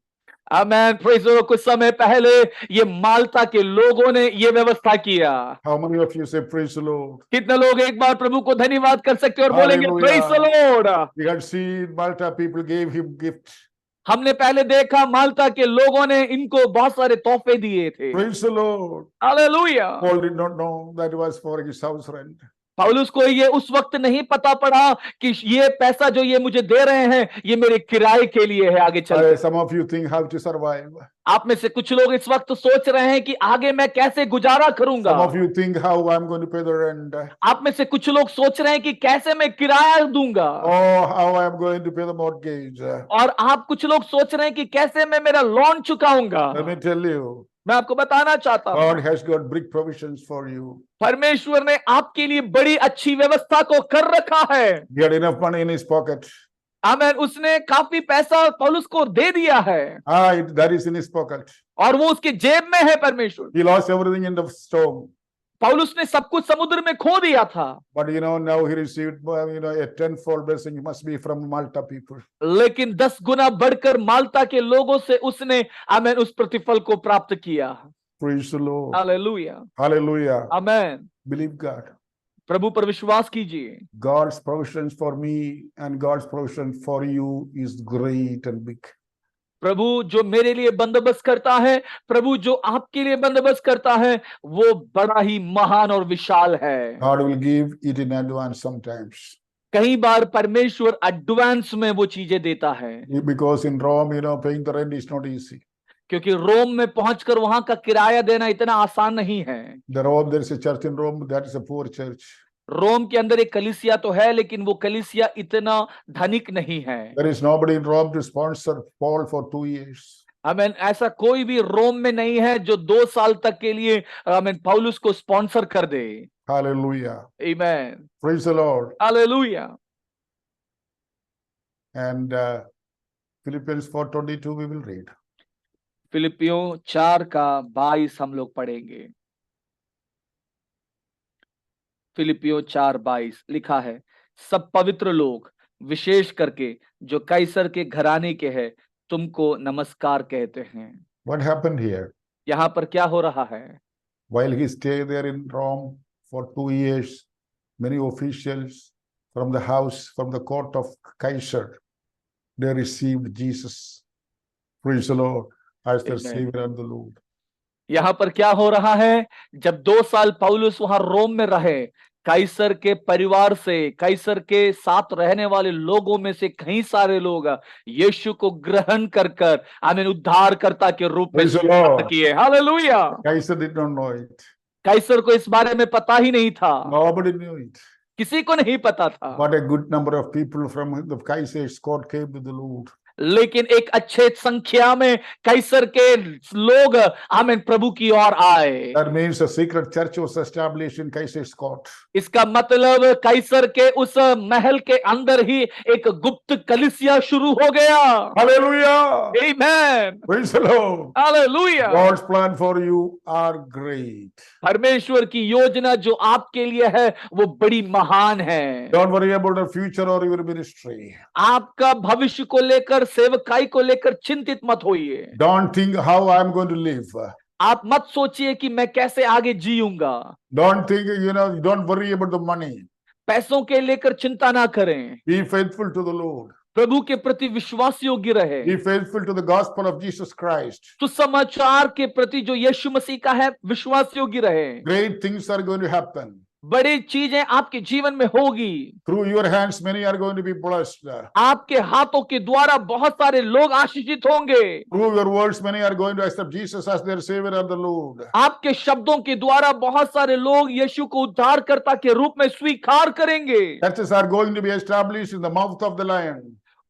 Amen, praise the Lord. कुछ समय पहले ये माल्टा के लोगों ने ये व्यवस्था किया। How many of you say praise the Lord? कितने लोग एक बार प्रभु को धन्यवाद कर सकते हैं और बोलेंगे Hallelujah. Praise the Lord. We had seen Malta people gave him gifts. हमने पहले देखा माल्टा के लोगों ने इनको बहुत सारे तोहफे दिए थे। Praise the Lord. Hallelujah. Paul did not know that was for his house rent. पौलुस को ये उस वक्त नहीं पता पड़ा कि ये पैसा जो ये मुझे दे रहे हैं ये मेरे किराए के लिए है आगे चल। Some of you think how to survive. आप में से कुछ लोग इस वक्त सोच रहे हैं कि आगे मैं कैसे गुजारा करूंगा। Some of you think how I'm going to pay the rent. आप में से कुछ लोग सोच रहे हैं कि कैसे मैं किराया दूंगा। Oh, how I'm going to pay the mortgage. और आप कुछ लोग सोच रहे हैं कि कैसे मैं मेरा लोन चुकाऊंगा। Let me tell you, मैं आपको बताना चाहता हूं, God has got big provisions for you. परमेश्वर ने आपके लिए बड़ी अच्छी व्यवस्था को कर रखा है। He had enough money in his pocket. आमीन, उसने काफी पैसा पौलुस को दे दिया है That is in his pocket. और वो उसके जेब में है। परमेश्वर, He lost everything in the storm. पौलुस ने सब कुछ समुद्र में खो दिया था, But now he received a tenfold blessing. It must be from Malta people. लेकिन 10 गुना बढ़कर माल्टा के लोगों से उसने आमीन उस प्रतिफल को प्राप्त किया। Praise the Lord. Hallelujah, Hallelujah. आमीन। Believe God. प्रभु पर विश्वास कीजिए। God's provisions for me and God's provision for you is great and big. प्रभु जो मेरे लिए बंदोबस्त करता है, प्रभु जो आपके लिए बंदोबस्त करता है, वो बड़ा ही महान और विशाल है। God will give it in advance sometimes. कई बार परमेश्वर एडवांस में वो चीजें देता है। Because in Rome, paying the rent is not easy. क्योंकि रोम में पहुंचकर वहां का किराया देना इतना आसान नहीं है। There is a church in Rome that is a poor church. रोम के अंदर एक कलीसिया तो है, लेकिन वो कलीसिया इतना धनिक नहीं है। There is nobody in Rome to sponsor Paul for 2 years. आमीन, ऐसा कोई भी रोम में नहीं है जो 2 साल तक के लिए आमीन पौलुस को स्पॉन्सर कर दे। Hallelujah. आमीन, Praise the Lord. Hallelujah. And Philippians 4:22 we will read. फिलिपियों 4 का 22 हम लोग पढ़ेंगे। फिलिपियों 4:22 लिखा है, सब पवित्र लोग विशेष करके जो कैसर के घराने के हैं तुमको नमस्कार कहते हैं। What happened here? यहाँ पर क्या हो रहा है? While he stayed there in Rome for 2 years, many officials from the house, from the court of Caesar, they received Jesus. Praise the Lord, as their Amen. Savior and the Lord. यहाँ पर क्या हो रहा है? जब 2 साल पौलुस वहां रोम में रहे, कैसर के परिवार से, कैसर के साथ रहने वाले लोगों में से कई सारे लोग यीशु को ग्रहण कर आमीन उद्धारकर्ता के रूप में Praise the स्वीकार Lord. किए। Hallelujah. Caesar did not know it. कैसर को इस बारे में पता ही नहीं था। Nobody knew it. किसी को नहीं पता था। But a good number of people from the Kaiser's court came to the Lord. लेकिन एक अच्छे संख्या में कैसर के लोग आमीन प्रभु की ओर आए। That means a secret church was established in Kaiser's court. इसका मतलब कैसर के उस महल के अंदर ही एक गुप्त कलीसिया शुरू हो गया। Hallelujah! आमीन, Praise the Lord. Hallelujah. God's plan for you are great. परमेश्वर की योजना जो आपके लिए है वो बड़ी महान है। Don't worry about the future or your ministry. आपका भविष्य को लेकर, सेवकाई को लेकर चिंतित मत होइए। Don't think how I'm going to live. आप मत सोचिए कि मैं कैसे आगे जीऊंगा। Don't think, don't worry about the money. पैसों के लेकर चिंता ना करें। Be faithful to the Lord. प्रभु के प्रति विश्वास योग्य रहे। Be faithful to the gospel of Jesus Christ. सुसमाचार के प्रति जो यीशु मसीह का है विश्वास योग्य रहे। Great things are going to happen. बड़ी चीजें आपके जीवन में होगी। Through your hands, many are going to be blessed. आपके हाथों के द्वारा बहुत सारे लोग आशीषित होंगे। Through your words, many are going to accept Jesus as their Savior and the Lord. आपके शब्दों के द्वारा बहुत सारे लोग यीशु को उद्धारकर्ता के रूप में स्वीकार करेंगे। Churches are going to be established in the mouth of the lion.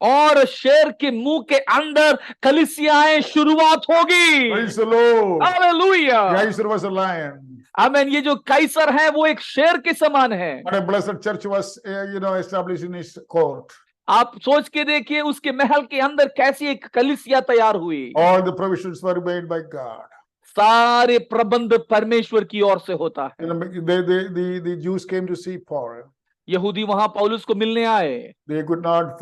और शेर के मुंह के अंदर कलीसियाएं शुरुआत होगी। Praise the Lord. Hallelujah. Kaiser was a lion. आमीन। ये जो कैसर है वो एक शेर के समान है। But a blessed church was, established in his court. आप सोच के देखिए उसके महल के अंदर कैसी एक कलीसिया तैयार हुई। All the provisions were made by God. सारे प्रबंध परमेश्वर की ओर से होता है। The Jews came to see Paul. यहूदी वहां पौलुस को मिलने आए। They could not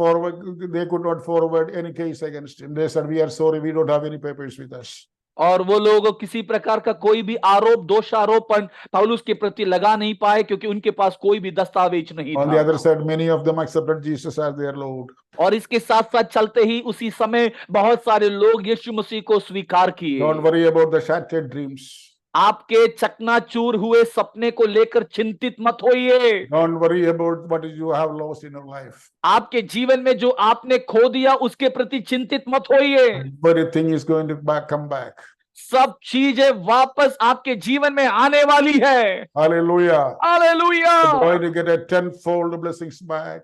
forward any case against him. They said, "We are sorry, we don't have any papers with us." और वो लोग किसी प्रकार का कोई भी आरोप, दोषारोपण पौलुस के प्रति लगा नहीं पाए क्योंकि उनके पास कोई भी दस्तावेज नहीं On the था। other side, many of them accepted Jesus as their Lord. और इसके साथ साथ चलते ही उसी समय बहुत सारे लोग यीशु मसीह को स्वीकार किए। Don't worry about the shattered dreams. आपके चकनाचूर हुए सपने को लेकर चिंतित मत होइए। Don't worry about what you have lost in your life. आपके जीवन में जो आपने खो दिया उसके प्रति चिंतित मत होइए। Everything is going to come back. सब चीजें वापस आपके जीवन में आने वाली है। Hallelujah. Hallelujah. You're going to get a tenfold blessings back.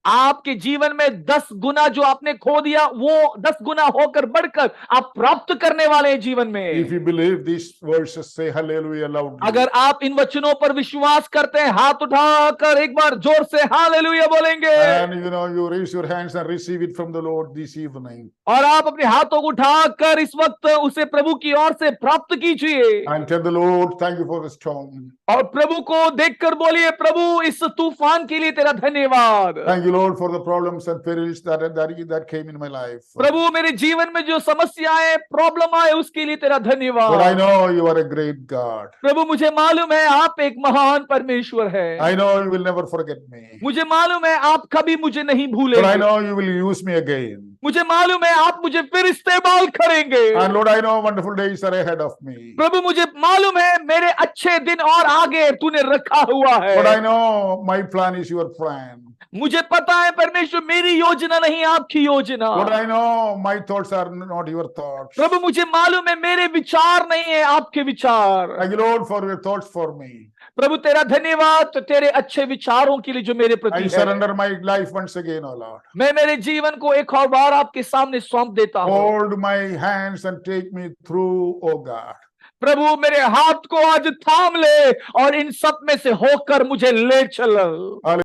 आपके जीवन में 10 गुना जो आपने खो दिया वो 10 गुना होकर बढ़कर आप प्राप्त करने वाले हैं जीवन में। If you believe these verses, say hallelujah loudly. अगर आप इन वचनों पर विश्वास करते हैं, हाथ उठाकर एक बार जोर से हालेलुया बोलेंगे। And you raise your hands and receive it from the Lord this evening. और आप अपने हाथों को उठाकर इस वक्त उसे प्रभु की ओर से प्राप्त कीजिए। And tell the Lord, thank you for the storm. और प्रभु को देखकर बोलिए, प्रभु इस तूफान के लिए तेरा धन्यवाद। Thank you, Lord, for the problems and perils that came in my life. प्रभु मेरे जीवन में जो समस्याएं, प्रॉब्लम आए उसके लिए तेरा But I धन्यवाद। know you are a great God. प्रभु मुझे मालूम है आप एक महान परमेश्वर है। I know you will never forget me. मुझे मालूम है आप कभी मुझे नहीं But I भूलेंगे। know you will use me again. मुझे मालूम है आप मुझे फिर इस्तेमाल करेंगे। And Lord, I know wonderful days are ahead of me. प्रभु मुझे मालूम है मेरे अच्छे दिन और आगे तूने रखा हुआ But I है। know my plan is your plan. मुझे पता है परमेश्वर मेरी योजना नहीं आपकी योजना। But I know my thoughts are not your thoughts. प्रभु मुझे मालूम है मेरे विचार नहीं है आपके विचार। Thank you, Lord, for your thoughts for me. प्रभु तेरा धन्यवाद तो तेरे अच्छे विचारों के लिए जो मेरे I प्रति है। surrender my life once again, O Lord. मैं मेरे जीवन को एक और बार आपके सामने सौंप देता हूँ। Hold my hands and take me through, O God. प्रभु मेरे हाथ को आज थाम ले और इन सब में से होकर मुझे ले चल।